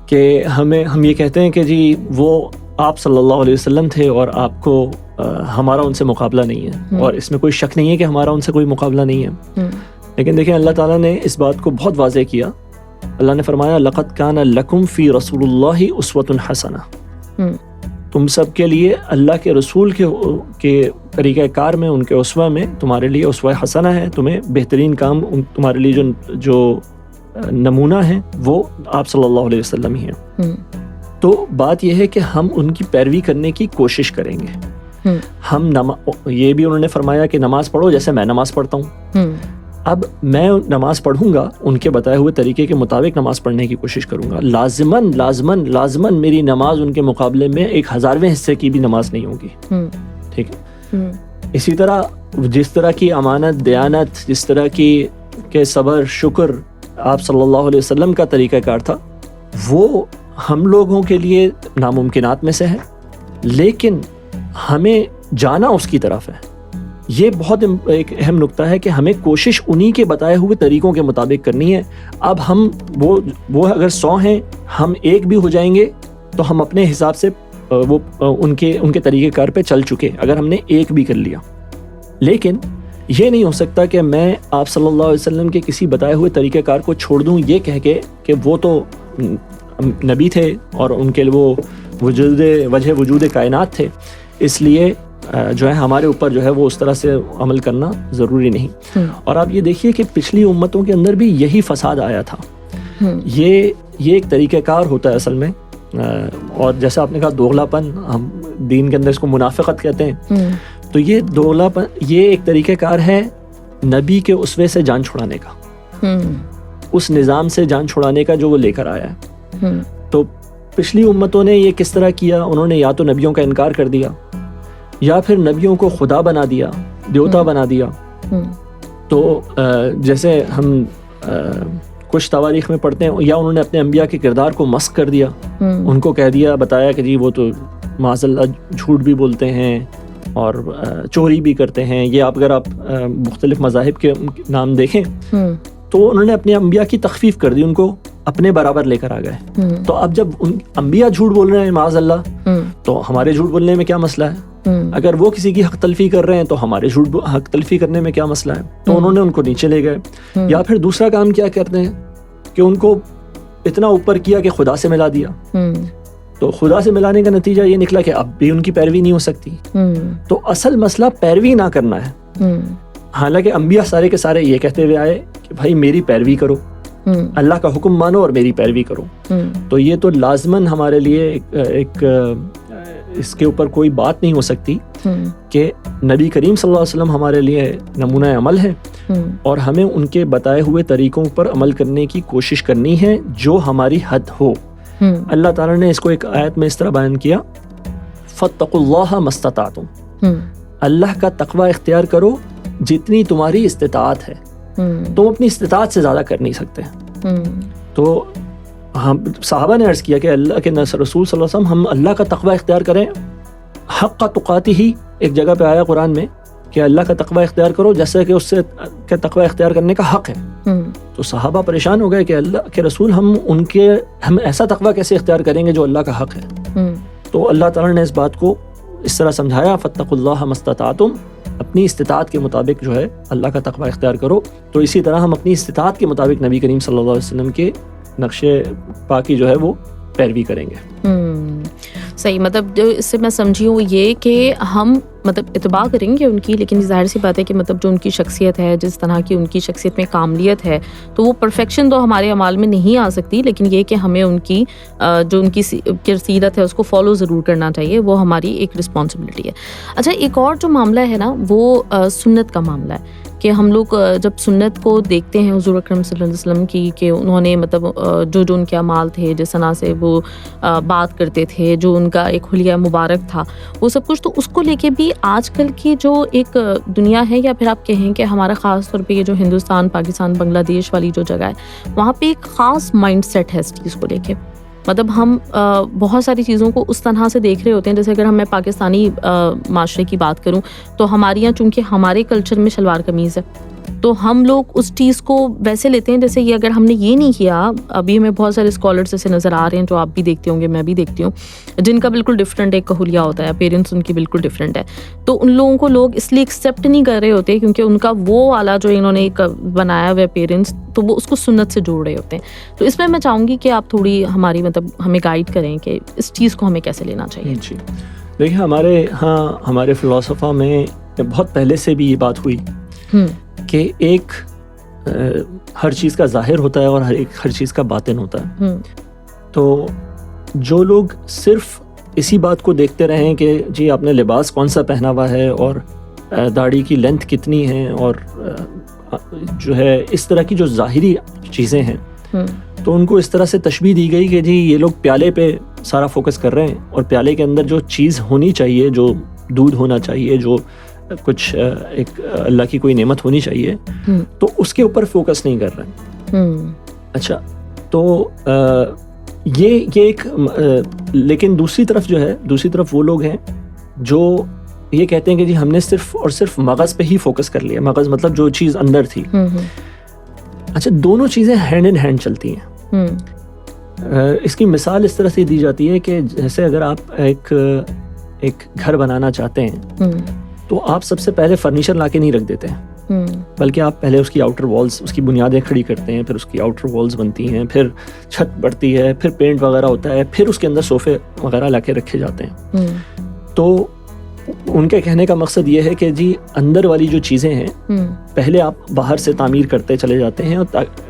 کہ ہم یہ کہتے ہیں کہ جی وہ آپ صلی اللہ علیہ وسلم تھے اور آپ کو ہمارا ان سے مقابلہ نہیں ہے, اور اس میں کوئی شک نہیں ہے کہ ہمارا ان سے کوئی مقابلہ نہیں ہے. لیکن دیکھیں اللہ تعالیٰ نے اس بات کو بہت واضح کیا. اللہ نے فرمایا لقد کان لکم فی رسول اللہ اسوۃ حسنہ, تم سب کے لیے اللہ کے رسول کے طریقہ کار میں, ان کے اسوہ میں تمہارے لیے اسوہ حسنہ ہے. تمہیں بہترین کام تمہارے لیے جو نمونہ ہے وہ آپ صلی اللہ علیہ وسلم ہی ہیں. تو بات یہ ہے کہ ہم ان کی پیروی کرنے کی کوشش کریں گے. ہم یہ بھی انہوں نے فرمایا کہ نماز پڑھو جیسے میں نماز پڑھتا ہوں. اب میں نماز پڑھوں گا, ان کے بتائے ہوئے طریقے کے مطابق نماز پڑھنے کی کوشش کروں گا. لازماً میری نماز ان کے مقابلے میں 1,000ویں حصے کی بھی نماز نہیں ہوگی. ٹھیک ہے. اسی طرح جس طرح کی امانت, دیانت, جس طرح کی صبر, شکر آپ صلی اللہ علیہ وسلم کا طریقہ کار تھا, وہ ہم لوگوں کے لیے ناممکنات میں سے ہے, لیکن ہمیں جانا اس کی طرف ہے. یہ بہت ایک اہم نقطہ ہے کہ ہمیں کوشش انہی کے بتائے ہوئے طریقوں کے مطابق کرنی ہے. اب ہم وہ اگر 100 ہیں, ہم 1 بھی ہو جائیں گے تو ہم اپنے حساب سے وہ ان کے طریقہ کار پہ چل چکے, اگر ہم نے 1 بھی کر لیا. لیکن یہ نہیں ہو سکتا کہ میں آپ صلی اللہ علیہ وسلم کے کسی بتائے ہوئے طریقہ کار کو چھوڑ دوں یہ کہہ کے کہ وہ تو نبی تھے اور ان کے وہ وجہ وجود کائنات تھے, اس لیے جو ہے ہمارے اوپر جو ہے وہ اس طرح سے عمل کرنا ضروری نہیں. اور آپ یہ دیکھیے کہ پچھلی امتوں کے اندر بھی یہی فساد آیا تھا. یہ ایک طریقہ کار ہوتا ہے اصل میں, اور جیسا آپ نے کہا دوغلا پن, ہم دین کے اندر اس کو منافقت کہتے ہیں. تو یہ دوغلا پن یہ ایک طریقہ کار ہے نبی کے اسوے سے جان چھڑانے کا, اس نظام سے جان چھڑانے کا جو وہ لے کر آیا ہے. تو پچھلی امتوں نے یہ کس طرح کیا, انہوں نے یا تو نبیوں کا انکار کر دیا یا پھر نبیوں کو خدا بنا دیا, دیوتا بنا دیا. تو جیسے ہم کچھ تواریخ میں پڑھتے ہیں, یا انہوں نے اپنے انبیاء کے کردار کو مسخ کر دیا, ان کو کہہ دیا, بتایا کہ جی وہ تو معاذ اللہ جھوٹ بھی بولتے ہیں اور چوری بھی کرتے ہیں. یہ اگر آپ مختلف مذاہب کے نام دیکھیں تو انہوں نے اپنے انبیاء کی تخفیف کر دی, ان کو اپنے برابر لے کر آ گئے. تو اب جب انبیاء جھوٹ بول رہے ہیں معاذ اللہ, تو ہمارے جھوٹ بولنے میں کیا مسئلہ ہے؟ اگر وہ کسی کی حق تلفی کر رہے ہیں تو ہمارے حق تلفی کرنے میں کیا مسئلہ ہے؟ تو انہوں نے ان کو نیچے لے گئے. یا پھر دوسرا کام کیا کرتے ہیں کہ ان کو اتنا اوپر کیا کہ خدا سے ملا دیا. تو خدا سے ملانے کا نتیجہ یہ نکلا کہ اب بھی ان کی پیروی نہیں ہو سکتی. تو اصل مسئلہ پیروی نہ کرنا ہے. حالانکہ انبیاء سارے کے سارے یہ کہتے ہوئے آئے کہ بھائی میری پیروی کرو, اللہ کا حکم مانو اور میری پیروی کرو. تو یہ تو لازماً ہمارے لیے ایک اس کے اوپر کوئی بات نہیں ہو سکتی کہ نبی کریم صلی اللہ علیہ وسلم ہمارے لیے نمونہ عمل ہے, اور ہمیں ان کے بتائے ہوئے طریقوں پر عمل کرنے کی کوشش کرنی ہے جو ہماری حد ہو. اللہ تعالیٰ نے اس کو ایک آیت میں اس طرح بیان کیا, فاتقوا اللہ ما استطعتم, اللہ کا تقوی اختیار کرو جتنی تمہاری استطاعت ہے. تم اپنی استطاعت سے زیادہ کر نہیں سکتے. تو ہم صحابہ نے عرض کیا کہ اللہ کے رسول صلی اللہ علیہ وسلم ہم اللہ کا تقوی اختیار کریں, حق کا تقاتی ہی ایک جگہ پہ آیا قرآن میں کہ اللہ کا تقوی اختیار کرو جیسے کہ اس سے تقوی اختیار کرنے کا حق ہے. تو صحابہ پریشان ہو گئے کہ اللہ کے رسول ہم ایسا تقوی کیسے اختیار کریں گے جو اللہ کا حق ہے. تو اللہ تعالیٰ نے اس بات کو اس طرح سمجھایا, فاتقوا اللہ ما استطعتم, اپنی استطاعت کے مطابق جو ہے اللہ کا تقوی اختیار کرو. تو اسی طرح ہم اپنی استطاعت کے مطابق نبی کریم صلی اللہ علیہ وسلم کے نقش پاکی جو ہے وہ پیروی کریں گے. صحیح, مطلب جو اس سے میں سمجھی ہوں یہ کہ ہم مطلب اتباع کریں گے ان کی، لیکن ظاہر سی بات ہے کہ مطلب جو ان کی شخصیت ہے، جس طرح کی ان کی شخصیت میں کاملیت ہے، تو وہ پرفیکشن تو ہمارے اعمال میں نہیں آ سکتی، لیکن یہ کہ ہمیں ان کی جو ان کی سیرت ہے اس کو فالو ضرور کرنا چاہیے، وہ ہماری ایک رسپانسبلٹی ہے. اچھا، ایک اور جو معاملہ ہے نا وہ سنت کا معاملہ ہے کہ ہم لوگ جب سنت کو دیکھتے ہیں حضور اکرم صلی اللہ علیہ وسلم کی، کہ انہوں نے مطلب جو ان کے اعمال تھے، جس طرح سے وہ بات کرتے تھے، جو ان کا ایک حلیہ مبارک تھا، وہ سب کچھ، تو اس کو لے کے بھی آج کل کی جو ایک دنیا ہے، یا پھر آپ کہیں کہ ہمارا خاص طور پہ یہ جو ہندوستان، پاکستان، بنگلہ دیش والی جو جگہ ہے، وہاں پہ ایک خاص مائنڈ سیٹ ہے اس چیز کو لے کے. مطلب ہم بہت ساری چیزوں کو اس طرح سے دیکھ رہے ہوتے ہیں، جیسے اگر میں پاکستانی معاشرے کی بات کروں تو ہمارے یہاں چونکہ ہمارے کلچر میں شلوار قمیض ہے، تو ہم لوگ اس چیز کو ویسے لیتے ہیں جیسے یہ اگر ہم نے یہ نہیں کیا. ابھی ہمیں بہت سارے اسکالرس ایسے نظر آ رہے ہیں جو آپ بھی دیکھتے ہوں گے، میں بھی دیکھتی ہوں، جن کا بالکل ڈفرینٹ ایک حلیہ ہوتا ہے، پیرنٹس ان کی بالکل ڈفرینٹ ہے، تو ان لوگوں کو لوگ اس لیے ایکسیپٹ نہیں کر رہے ہوتے کیونکہ ان کا وہ والا جو انہوں نے ایک بنایا ہوا ہے پیرنٹس، تو وہ اس کو سنت سے جوڑ رہے ہوتے ہیں. تو اس میں چاہوں گی کہ آپ تھوڑی ہماری مطلب ہمیں گائیڈ کریں کہ اس چیز کو ہمیں کیسے لینا چاہیے. جی دیکھیں، ہمارے فلسفہ میں بہت پہلے سے بھی یہ بات ہوئی کہ ایک ہر چیز کا ظاہر ہوتا ہے اور ہر چیز کا باطن ہوتا ہے. تو جو لوگ صرف اسی بات کو دیکھتے رہیں کہ جی آپ نے لباس کون سا پہنا ہوا ہے اور داڑھی کی لینتھ کتنی ہے اور جو ہے اس طرح کی جو ظاہری چیزیں ہیں، تو ان کو اس طرح سے تشبیہ دی گئی کہ جی یہ لوگ پیالے پہ سارا فوکس کر رہے ہیں، اور پیالے کے اندر جو چیز ہونی چاہیے، جو دودھ ہونا چاہیے، جو کچھ ایک اللہ کی کوئی نعمت ہونی چاہیے، تو اس کے اوپر فوکس نہیں کر رہے ہیں. اچھا، تو یہ ایک لیکن دوسری طرف وہ لوگ ہیں جو یہ کہتے ہیں کہ جی ہم نے صرف اور صرف مغز پہ ہی فوکس کر لیا. مغز مطلب جو چیز اندر تھی. اچھا، دونوں چیزیں ہینڈ ان ہینڈ چلتی ہیں. اس کی مثال اس طرح سے دی جاتی ہے کہ جیسے اگر آپ ایک گھر بنانا چاہتے ہیں تو آپ سب سے پہلے فرنیچر لا کے نہیں رکھ دیتے ہیں، بلکہ آپ پہلے اس کی آؤٹر والز، اس کی بنیادیں کھڑی کرتے ہیں، پھر اس کی آؤٹر والز بنتی ہیں، پھر چھت بڑھتی ہے، پھر پینٹ وغیرہ ہوتا ہے، پھر اس کے اندر صوفے وغیرہ لا کے رکھے جاتے ہیں. تو ان کے کہنے کا مقصد یہ ہے کہ جی اندر والی جو چیزیں ہیں پہلے آپ باہر سے تعمیر کرتے چلے جاتے ہیں، اور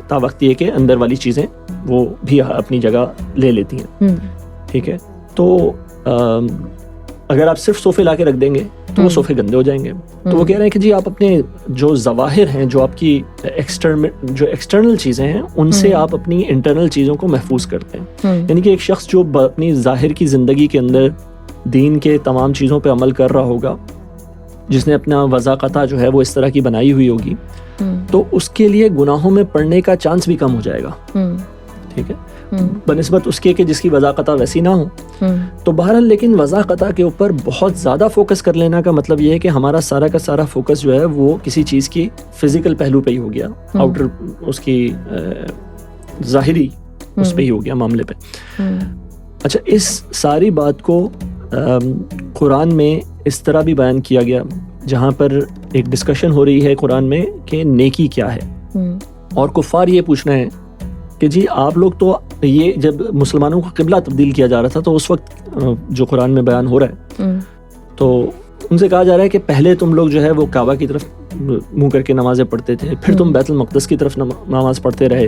تا وقت یہ کہ اندر والی چیزیں وہ بھی اپنی جگہ لے لیتی ہیں. ٹھیک ہے، تو اگر آپ صرف صوفے لا کے رکھ دیں گے تو وہ صوفے گندے ہو جائیں گے. تو وہ کہہ رہے ہیں کہ جی آپ اپنے جو ظواہر ہیں، جو آپ کی جو ایکسٹرنل چیزیں ہیں، ان سے آپ اپنی انٹرنل چیزوں کو محفوظ کرتے ہیں. یعنی کہ ایک شخص جو اپنی ظاہر کی زندگی کے اندر دین کے تمام چیزوں پہ عمل کر رہا ہوگا، جس نے اپنا وضاقتہ جو ہے وہ اس طرح کی بنائی ہوئی ہوگی، تو اس کے لیے گناہوں میں پڑنے کا چانس بھی کم ہو جائے گا. ٹھیک ہے، بنسبت اس کے کہ جس کی وضاقتہ ویسی نہ ہو. تو بہرحال لیکن وضاقتہ کے اوپر بہت زیادہ فوکس کر لینا کا مطلب یہ ہے کہ ہمارا سارا کا سارا فوکس جو ہے وہ کسی چیز کی فزیکل پہلو پہ ہی ہو گیا، آؤٹر اس کی ظاہری اس پہ ہی ہو گیا معاملے پہ. اچھا، اس ساری بات کو قرآن میں اس طرح بھی بیان کیا گیا، جہاں پر ایک ڈسکشن ہو رہی ہے قرآن میں کہ نیکی کیا ہے، اور کفار یہ پوچھ رہے ہیں کہ جی آپ لوگ تو یہ جب مسلمانوں کا قبلہ تبدیل کیا جا رہا تھا تو اس وقت جو قرآن میں بیان ہو رہا ہے، تو ان سے کہا جا رہا ہے کہ پہلے تم لوگ جو ہے وہ کعبہ کی طرف منہ کر کے نمازیں پڑھتے تھے، پھر تم بیت المقدس کی طرف نماز پڑھتے رہے،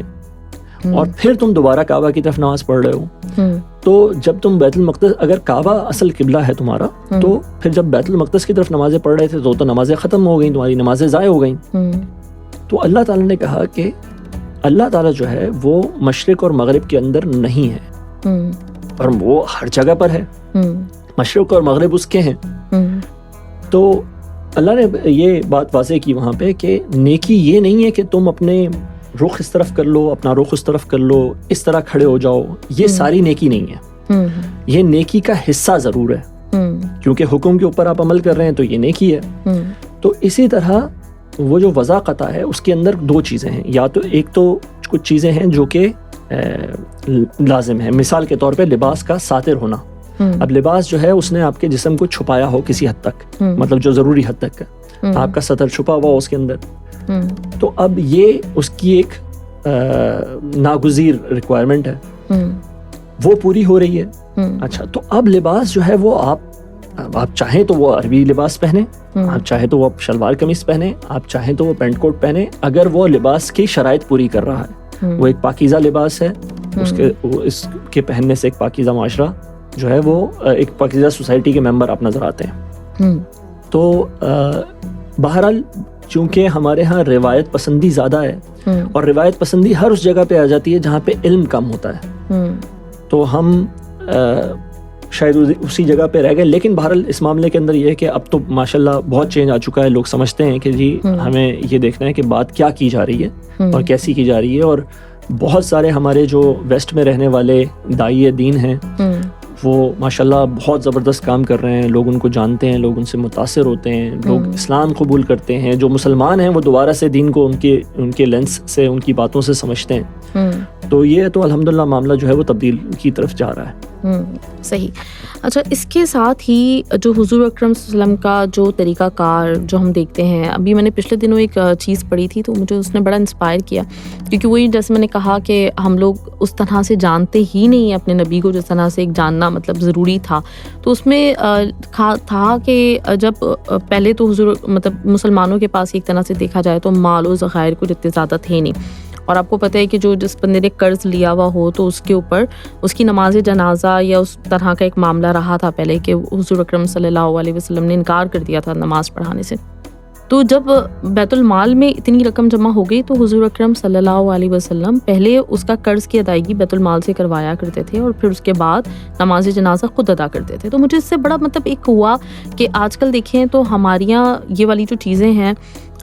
اور پھر تم دوبارہ کعبہ کی طرف نماز پڑھ رہے ہو. تو جب تم بیت المقدس، اگر کعبہ اصل قبلہ ہے تمہارا، تو پھر جب بیت المقدس کی طرف نمازیں پڑھ رہے تھے تو نمازیں ختم ہو گئیں، تمہاری نمازیں ضائع ہو گئیں. تو اللہ تعالیٰ نے کہا کہ اللہ تعالیٰ جو ہے وہ مشرق اور مغرب کے اندر نہیں ہے، اور وہ ہر جگہ پر ہے. مشرق اور مغرب اس کے ہیں. تو اللہ نے یہ بات واضح کی وہاں پہ کہ نیکی یہ نہیں ہے کہ تم اپنے رخ اس طرف کر لو، اپنا رخ اس طرف کر لو، اس طرح کھڑے ہو جاؤ. یہ ساری نیکی نہیں ہے. یہ نیکی کا حصہ ضرور ہے، کیونکہ حکم کے اوپر آپ عمل کر رہے ہیں تو یہ نیکی ہے. تو اسی طرح وہ جو وضاقتہ ہے اس کے اندر دو چیزیں ہیں. یا تو ایک تو کچھ چیزیں ہیں جو کہ لازم ہیں، مثال کے طور پہ لباس کا ساتر ہونا. اب لباس جو ہے اس نے آپ کے جسم کو چھپایا ہو کسی حد تک، مطلب جو ضروری حد تک ہے، آپ کا سطر چھپا ہوا ہو اس کے اندر. تو اب یہ اس کی ایک ناگزیر ریکوائرمنٹ ہے، وہ پوری ہو رہی ہے. اچھا، تو اب لباس جو ہے وہ آپ آپ چاہیں تو وہ عربی لباس پہنیں, آپ چاہیں تو وہ شلوار قمیص پہنیں, آپ چاہیں تو وہ پینٹ کوٹ پہنیں, اگر وہ لباس کی شرائط پوری کر رہا ہے, وہ ایک پاکیزہ لباس ہے, اس کے پہننے سے ایک پاکیزہ معاشرہ جو ہے وہ ایک پاکیزہ سوسائٹی کے ممبر آپ نظر آتے ہیں. تو بہرحال چونکہ ہمارے ہاں روایت پسندی زیادہ ہے, اور روایت پسندی ہر اس جگہ پہ آ جاتی ہے جہاں پہ علم کم ہوتا ہے, تو ہم شاید اسی جگہ پہ رہ گئے. لیکن بہرحال اس معاملے کے اندر یہ ہے کہ اب تو ماشاءاللہ بہت چینج آ چکا ہے. لوگ سمجھتے ہیں کہ جی ہمیں یہ دیکھنا ہے کہ بات کیا کی جا رہی ہے اور کیسی کی جا رہی ہے, اور بہت سارے ہمارے جو ویسٹ میں رہنے والے داعی دین ہیں وہ ماشاءاللہ بہت زبردست کام کر رہے ہیں. لوگ ان کو جانتے ہیں, لوگ ان سے متاثر ہوتے ہیں, لوگ اسلام قبول کرتے ہیں. جو مسلمان ہیں وہ دوبارہ سے دین کو ان کے لینس سے, ان کی باتوں سے سمجھتے ہیں. تو یہ تو الحمدللہ معاملہ جو ہے وہ تبدیل کی طرف جا رہا ہے. صحیح. اچھا, اس کے ساتھ ہی جو حضور اکرم صلی اللہ علیہ وسلم کا جو طریقہ کار جو ہم دیکھتے ہیں, ابھی میں نے پچھلے دنوں ایک چیز پڑھی تھی تو مجھے اس نے بڑا انسپائر کیا, کیونکہ وہی جیسے میں نے کہا کہ ہم لوگ اس طرح سے جانتے ہی نہیں ہیں اپنے نبی کو جس طرح سے ایک جاننا مطلب ضروری تھا. تو اس میں تھا کہ جب پہلے تو حضور مطلب مسلمانوں کے پاس ایک طرح سے دیکھا جائے تو مال و ذخائر کچھ اتنے زیادہ تھے نہیں, اور آپ کو پتہ ہے کہ جو جس بندے نے قرض لیا ہوا ہو تو اس کے اوپر اس کی نماز جنازہ یا اس طرح کا ایک معاملہ رہا تھا پہلے کہ حضور اکرم صلی اللہ علیہ وسلم نے انکار کر دیا تھا نماز پڑھانے سے. تو جب بیت المال میں اتنی رقم جمع ہو گئی تو حضور اکرم صلی اللہ علیہ وسلم پہلے اس کا قرض کی ادائیگی بیت المال سے کروایا کرتے تھے, اور پھر اس کے بعد نماز جنازہ خود ادا کرتے تھے. تو مجھے اس سے بڑا مطلب ایک ہوا کہ آج کل دیکھیں تو ہمارے یہاں یہ والی جو چیزیں ہیں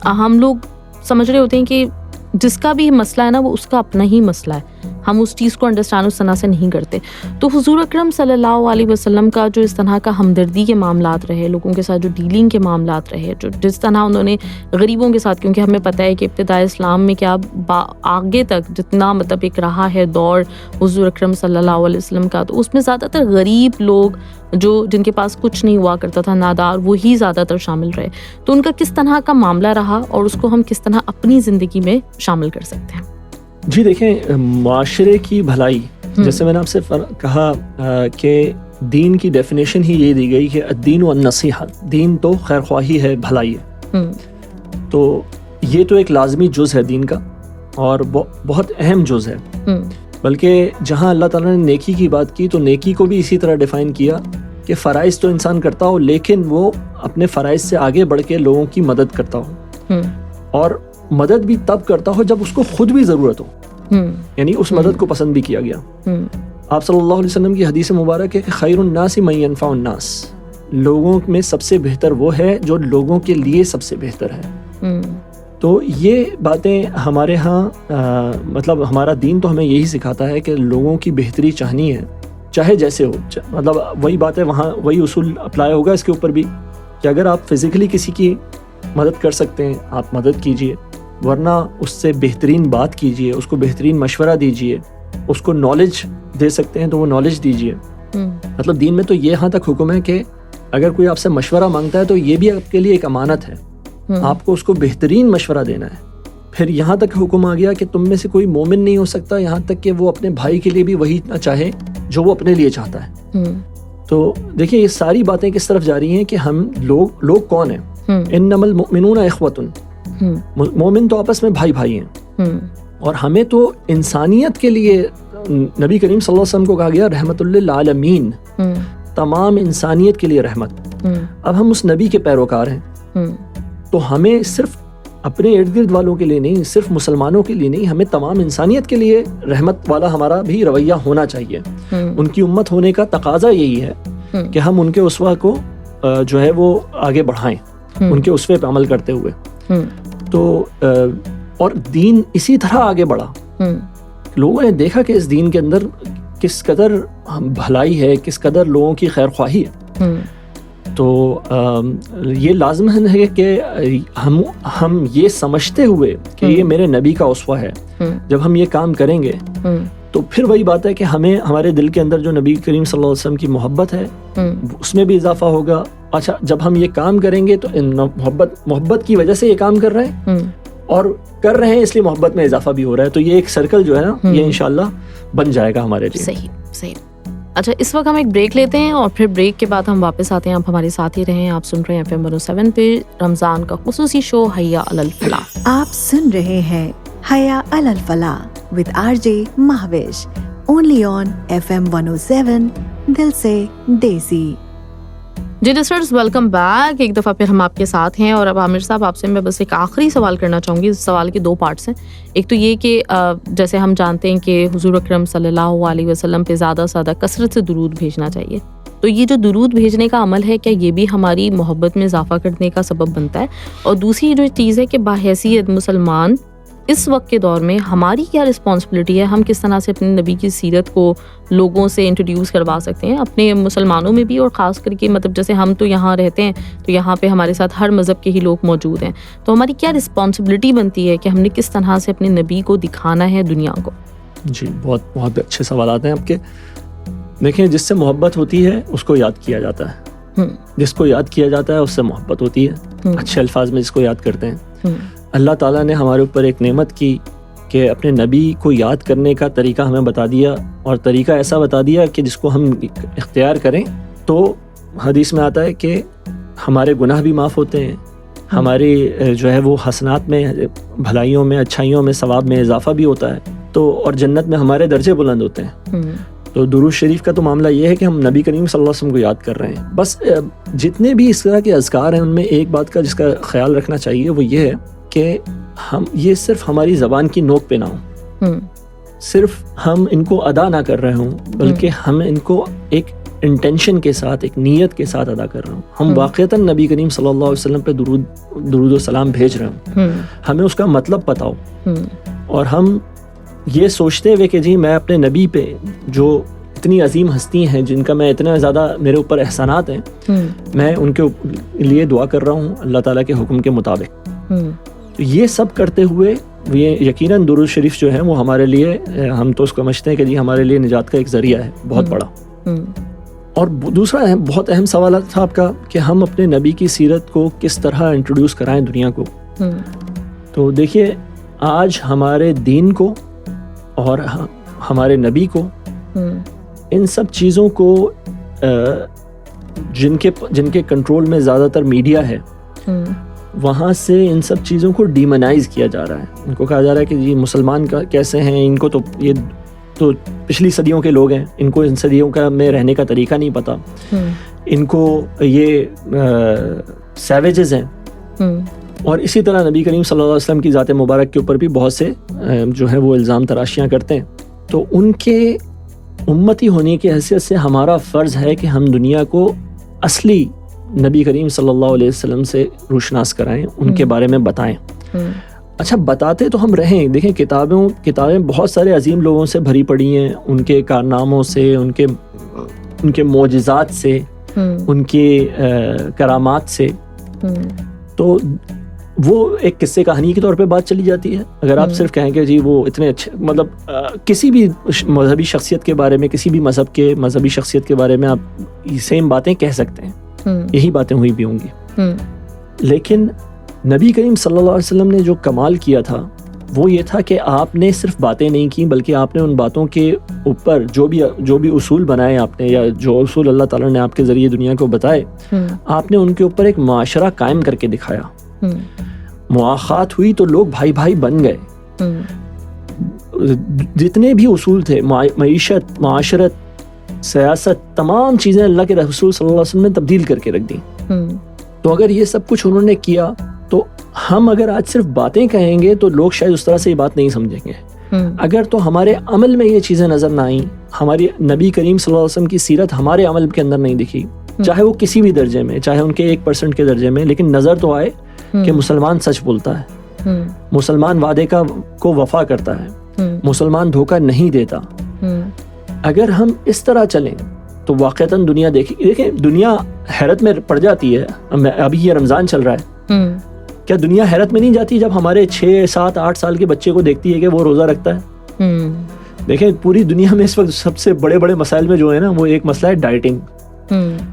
ہم لوگ سمجھ رہے ہوتے ہیں کہ جس کا بھی مسئلہ ہے نا وہ اس کا اپنا ہی مسئلہ ہے, ہم اس چیز کو انڈرسٹینڈ اس طرح سے نہیں کرتے. تو حضور اکرم صلی اللہ علیہ وسلم کا جو اس طرح کا ہمدردی کے معاملات رہے, لوگوں کے ساتھ جو ڈیلنگ کے معاملات رہے, جو جس طرح انہوں نے غریبوں کے ساتھ, کیونکہ ہمیں پتہ ہے کہ ابتداء اسلام میں کیا آگے تک جتنا مطلب ایک رہا ہے دور حضور اکرم صلی اللہ علیہ وسلم کا, تو اس میں زیادہ تر غریب لوگ جو جن کے پاس کچھ نہیں ہوا کرتا تھا, نادار, وہی زیادہ تر شامل رہے. تو ان کا کس طرح کا معاملہ رہا اور اس کو ہم کس طرح اپنی زندگی میں شامل کر سکتے ہیں؟ جی دیکھیں, معاشرے کی بھلائی, جیسے میں نے آپ سے کہا کہ دین کی ڈیفینیشن ہی یہ دی گئی کہ الدین والنصیحہ, دین تو خیر خواہی ہے, بھلائی ہے. تو یہ تو ایک لازمی جز ہے دین کا, اور بہت اہم جز ہے. بلکہ جہاں اللہ تعالیٰ نے نیکی کی بات کی تو نیکی کو بھی اسی طرح ڈیفائن کیا کہ فرائض تو انسان کرتا ہو لیکن وہ اپنے فرائض سے آگے بڑھ کے لوگوں کی مدد کرتا ہو, اور مدد بھی تب کرتا ہو جب اس کو خود بھی ضرورت ہو, یعنی اس مدد کو پسند بھی کیا گیا. آپ صلی اللہ علیہ وسلم کی حدیث مبارک ہے کہ خیر الناس من ینفع الناس, لوگوں میں سب سے بہتر وہ ہے جو لوگوں کے لیے سب سے بہتر ہے. تو یہ باتیں ہمارے ہاں مطلب ہمارا دین تو ہمیں یہی سکھاتا ہے کہ لوگوں کی بہتری چاہنی ہے, چاہے جیسے ہو. مطلب وہی بات ہے, وہاں وہی اصول اپلائی ہوگا اس کے اوپر بھی کہ اگر آپ فزیکلی کسی کی مدد کر سکتے ہیں آپ مدد کیجئے, ورنہ اس سے بہترین بات کیجئے, اس کو بہترین مشورہ دیجئے, اس کو نالج دے سکتے ہیں تو وہ نالج دیجئے. مطلب دین میں تو یہ یہاں تک حکم ہے کہ اگر کوئی آپ سے مشورہ مانگتا ہے تو یہ بھی آپ کے لیے ایک امانت ہے, آپ کو اس کو بہترین مشورہ دینا ہے. پھر یہاں تک حکم آ گیا کہ تم میں سے کوئی مومن نہیں ہو سکتا یہاں تک کہ وہ اپنے بھائی کے لیے بھی وہی نہ چاہے جو وہ اپنے لیے چاہتا ہے. تو دیکھیں یہ ساری باتیں کس طرف جا رہی ہیں کہ ہم لوگ کون ہیں؟ انما المؤمنون اخوۃ, مومن تو آپس میں بھائی بھائی ہیں, اور ہمیں تو انسانیت کے لیے نبی کریم صلی اللہ علیہ وسلم کو کہا گیا رحمت للعالمین, تمام انسانیت کے لیے رحمت. اب ہم اس نبی کے پیروکار ہیں تو ہمیں صرف اپنے ارد گرد والوں کے لیے نہیں, صرف مسلمانوں کے لیے نہیں, ہمیں تمام انسانیت کے لیے رحمت والا ہمارا بھی رویہ ہونا چاہیے. ان کی امت ہونے کا تقاضا یہی ہے کہ ہم ان کے اسوہ کو جو ہے وہ آگے بڑھائیں, ان کے اسوے پہ عمل کرتے ہوئے. تو اور دین اسی طرح آگے بڑھا. لوگوں نے دیکھا کہ اس دین کے اندر کس قدر بھلائی ہے, کس قدر لوگوں کی خیر خواہی ہے. تو یہ لازم ہے کہ ہم یہ سمجھتے ہوئے کہ یہ میرے نبی کا اسوہ ہے, جب ہم یہ کام کریں گے تو پھر وہی بات ہے کہ ہمیں ہمارے دل کے اندر جو نبی کریم صلی اللہ علیہ وسلم کی محبت ہے اس میں بھی اضافہ ہوگا. اچھا, جب ہم یہ کام کریں گے تو محبت کی وجہ سے یہ کام کر رہے ہیں, اور کر رہے ہیں اس لیے محبت میں اضافہ بھی ہو رہا ہے. تو یہ ایک سرکل جو ہے نا یہ انشاءاللہ بن جائے گا ہمارے لیے. صحیح. اچھا اس وقت ہم ایک بریک لیتے ہیں اور پھر بریک کے بعد ہم واپس آتے ہیں. آپ ہمارے ساتھ ہی رہیں. آپ سن رہے ہیں FM 107 پہ رمضان کا خصوصی شو حیا علی الفلاح. آپ سن رہے ہیں حیا علی الفلاح with RJ Mehwish only on FM 107 دل سے دیسی. جی لسنرز ویلکم بیک. ایک دفعہ پھر ہم آپ کے ساتھ ہیں اور اب عامر صاحب آپ سے میں بس ایک آخری سوال کرنا چاہوں گی. اس سوال کے 2 پارٹس ہیں. ایک تو یہ کہ جیسے ہم جانتے ہیں کہ حضور اکرم صلی اللہ علیہ وسلم پہ زیادہ سے زیادہ کثرت سے درود بھیجنا چاہیے. تو یہ جو درود بھیجنے کا عمل ہے کیا یہ بھی ہماری محبت میں اضافہ کرنے کا سبب بنتا ہے؟ اور دوسری جو چیز ہے کہ بحیثیت مسلمان اس وقت کے دور میں ہماری کیا رسپانسبلٹی ہے؟ ہم کس طرح سے اپنے نبی کی سیرت کو لوگوں سے انٹروڈیوس کروا سکتے ہیں اپنے مسلمانوں میں بھی، اور خاص کر کے مطلب جیسے ہم تو یہاں رہتے ہیں تو یہاں پہ ہمارے ساتھ ہر مذہب کے ہی لوگ موجود ہیں. تو ہماری کیا رسپانسبلٹی بنتی ہے کہ ہم نے کس طرح سے اپنے نبی کو دکھانا ہے دنیا کو؟ جی بہت بہت اچھے سوالات ہیں آپ کے. دیکھیں جس سے محبت ہوتی ہے اس کو یاد کیا جاتا ہے، جس کو یاد کیا جاتا ہے اس سے محبت ہوتی ہے، اچھے الفاظ میں جس کو یاد کرتے ہیں. اللہ تعالیٰ نے ہمارے اوپر ایک نعمت کی کہ اپنے نبی کو یاد کرنے کا طریقہ ہمیں بتا دیا، اور طریقہ ایسا بتا دیا کہ جس کو ہم اختیار کریں تو حدیث میں آتا ہے کہ ہمارے گناہ بھی معاف ہوتے ہیں، ہماری جو ہے وہ حسنات میں، بھلائیوں میں، اچھائیوں میں، ثواب میں اضافہ بھی ہوتا ہے، تو اور جنت میں ہمارے درجے بلند ہوتے ہیں. تو درود شریف کا تو معاملہ یہ ہے کہ ہم نبی کریم صلی اللہ علیہ وسلم کو یاد کر رہے ہیں. بس جتنے بھی اس طرح کے اذکار ہیں ان میں ایک بات کا جس کا خیال رکھنا چاہیے وہ یہ ہے کہ ہم یہ صرف ہماری زبان کی نوک پہ نہ ہوں، صرف ہم ان کو ادا نہ کر رہے ہوں، بلکہ ہم ان کو ایک انٹینشن کے ساتھ، ایک نیت کے ساتھ ادا کر رہے ہوں. ہم واقعتاً نبی کریم صلی اللہ علیہ وسلم پہ درود و سلام بھیج رہے ہوں، ہمیں اس کا مطلب پتہ ہو، اور ہم یہ سوچتے ہوئے کہ جی میں اپنے نبی پہ جو اتنی عظیم ہستی ہیں جن کا میں اتنا زیادہ میرے اوپر احسانات ہیں، میں ان کے لیے دعا کر رہا ہوں اللہ تعالیٰ کے حکم کے مطابق. تو یہ سب کرتے ہوئے یہ یقیناً درود شریف جو ہے وہ ہمارے لیے، ہم تو اس کو سمجھتے ہیں کہ جی ہمارے لیے نجات کا ایک ذریعہ ہے بہت بڑا. اور دوسرا بہت اہم سوال تھا آپ کا کہ ہم اپنے نبی کی سیرت کو کس طرح انٹروڈیوس کرائیں دنیا کو. تو دیکھیے آج ہمارے دین کو اور ہمارے نبی کو، ان سب چیزوں کو جن کے کنٹرول میں زیادہ تر میڈیا ہے، وہاں سے ان سب چیزوں کو ڈیمونائز کیا جا رہا ہے. ان کو کہا جا رہا ہے کہ جی مسلمان کا کیسے ہیں، ان کو تو یہ تو پچھلی صدیوں کے لوگ ہیں، ان کو ان صدیوں کا میں رہنے کا طریقہ نہیں پتہ، ان کو یہ سیویجز ہیں. اور اسی طرح نبی کریم صلی اللہ علیہ وسلم کی ذات مبارک کے اوپر بھی بہت سے جو ہیں وہ الزام تراشیاں کرتے ہیں. تو ان کے امتی ہونے کی حیثیت سے ہمارا فرض ہے کہ ہم دنیا کو اصلی نبی کریم صلی اللہ علیہ وسلم سے روشناس کرائیں، ان کے بارے میں بتائیں. اچھا بتاتے تو ہم رہیں. دیکھیں کتابیں بہت سارے عظیم لوگوں سے بھری پڑی ہیں، ان کے کارناموں سے، ان کے معجزات سے، ان کی کرامات سے. تو وہ ایک قصے کہانی کے طور پہ بات چلی جاتی ہے. اگر آپ صرف کہیں کہ جی وہ اتنے اچھے، مطلب کسی بھی مذہبی شخصیت کے بارے میں، کسی بھی مذہب کے مذہبی شخصیت کے بارے میں آپ سیم باتیں کہہ سکتے ہیں، یہی باتیں ہوئی بھی ہوں گی. لیکن نبی کریم صلی اللہ علیہ وسلم نے جو کمال کیا تھا وہ یہ تھا کہ آپ نے صرف باتیں نہیں کی، بلکہ آپ نے ان باتوں کے اوپر جو بھی اصول بنائے آپ نے، یا جو اصول اللہ تعالیٰ نے آپ کے ذریعے دنیا کو بتائے، آپ نے ان کے اوپر ایک معاشرہ قائم کر کے دکھایا. مواخات ہوئی تو لوگ بھائی بھائی بن گئے. جتنے بھی اصول تھے، معیشت، معاشرت، سیاست، تمام چیزیں اللہ کے رسول صلی اللہ علیہ وسلم نے تبدیل کر کے رکھ دیں. تو اگر یہ سب کچھ انہوں نے کیا تو ہم اگر آج صرف باتیں کہیں گے تو لوگ شاید اس طرح سے یہ بات نہیں سمجھیں گے. اگر تو ہمارے عمل میں یہ چیزیں نظر نہ آئیں، ہماری نبی کریم صلی اللہ علیہ وسلم کی سیرت ہمارے عمل کے اندر نہیں دکھی، چاہے وہ کسی بھی درجے میں، چاہے ان کے 1% کے درجے میں، لیکن نظر تو آئے کہ مسلمان سچ بولتا ہے، مسلمان وعدے کو وفا کرتا ہے، مسلمان دھوکہ نہیں دیتا. اگر ہم اس طرح چلیں تو واقعتاً دنیا دیکھیں دنیا حیرت میں پڑ جاتی ہے. ابھی یہ رمضان چل رہا ہے، کیا دنیا حیرت میں نہیں جاتی جب ہمارے 6, 7, 8 سال کے بچے کو دیکھتی ہے کہ وہ روزہ رکھتا ہے؟ دیکھیں پوری دنیا میں اس وقت سب سے بڑے بڑے مسائل میں جو ہے نا، وہ ایک مسئلہ ہے ڈائٹنگ.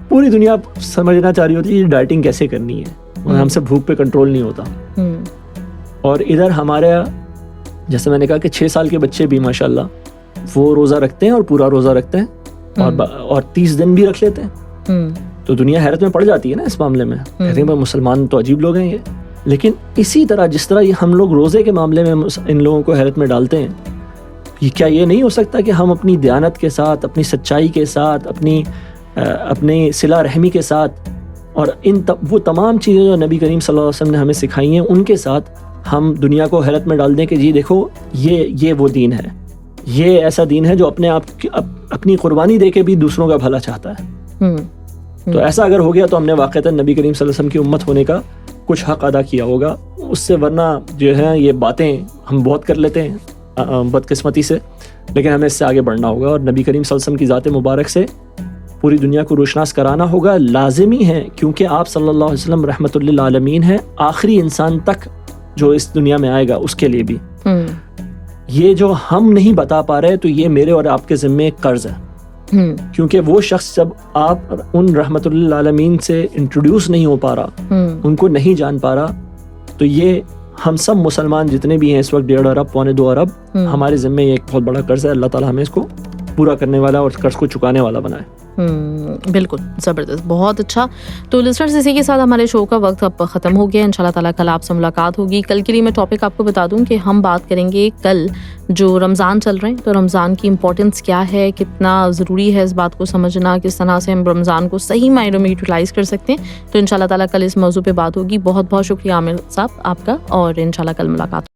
پوری دنیا سمجھنا چاہ رہی ہوتی ہے ڈائٹنگ کیسے کرنی ہے، ہم سے بھوک پہ کنٹرول نہیں ہوتا. اور ادھر ہمارے جیسے میں نے کہا کہ 6 سال کے بچے بھی ماشاءاللہ وہ روزہ رکھتے ہیں اور پورا روزہ رکھتے ہیں. اور 30 دن بھی رکھ لیتے ہیں تو دنیا حیرت میں پڑ جاتی ہے نا اس معاملے میں, کہتے ہیں مسلمان تو عجیب لوگ ہیں یہ. لیکن اسی طرح جس طرح یہ ہم لوگ روزے کے معاملے میں ان لوگوں کو حیرت میں ڈالتے ہیں, کیا یہ نہیں ہو سکتا کہ ہم اپنی دیانت کے ساتھ, اپنی سچائی کے ساتھ, اپنی صلہ رحمی کے ساتھ اور وہ تمام چیزیں جو نبی کریم صلی اللہ علیہ وسلم نے ہمیں سکھائی ہیں ان کے ساتھ ہم دنیا کو حیرت میں ڈال دیں کہ جی دیکھو یہ وہ دین ہے, یہ ایسا دین ہے جو اپنی قربانی دے کے بھی دوسروں کا بھلا چاہتا ہے. تو ایسا اگر ہو گیا تو ہم نے واقعتاً نبی کریم صلی اللہ علیہ وسلم کی امت ہونے کا کچھ حق ادا کیا ہوگا. اس سے ورنہ جو ہے یہ باتیں ہم بہت کر لیتے ہیں بدقسمتی سے, لیکن ہمیں اس سے آگے بڑھنا ہوگا اور نبی کریم صلی اللہ علیہ وسلم کی ذات مبارک سے پوری دنیا کو روشناس کرانا ہوگا. لازمی ہے کیونکہ آپ صلی اللہ علیہ وسلم رحمۃ للعالمین ہیں, آخری انسان تک جو اس دنیا میں آئے گا اس کے لیے بھی. یہ جو ہم نہیں بتا پا رہے تو یہ میرے اور آپ کے ذمے ایک قرض ہے, کیونکہ وہ شخص جب آپ ان رحمۃ للعالمین سے انٹروڈیوس نہیں ہو پا رہا, ان کو نہیں جان پا رہا, تو یہ ہم سب مسلمان جتنے بھی ہیں اس وقت 1.5 ارب 1.25 ارب ہمارے ذمے یہ ایک بہت بڑا قرض ہے. اللہ تعالیٰ ہمیں اس کو پورا کرنے والا اور قرض کو چکانے والا بنائے. بالکل زبردست, بہت اچھا. تو لسنرز اسی کے ساتھ ہمارے شو کا وقت اب ختم ہو گیا. انشاءاللہ تعالیٰ کل آپ سے ملاقات ہوگی. کل کے لیے میں ٹاپک آپ کو بتا دوں کہ ہم بات کریں گے کل جو رمضان چل رہے ہیں تو رمضان کی امپورٹنس کیا ہے, کتنا ضروری ہے اس بات کو سمجھنا, کس طرح سے ہم رمضان کو صحیح معنوں میں یوٹیلائز کر سکتے ہیں. تو انشاءاللہ تعالیٰ کل اس موضوع پہ بات ہوگی. بہت بہت شکریہ عامر صاحب آپ کا, اور انشاءاللہ کل ملاقات.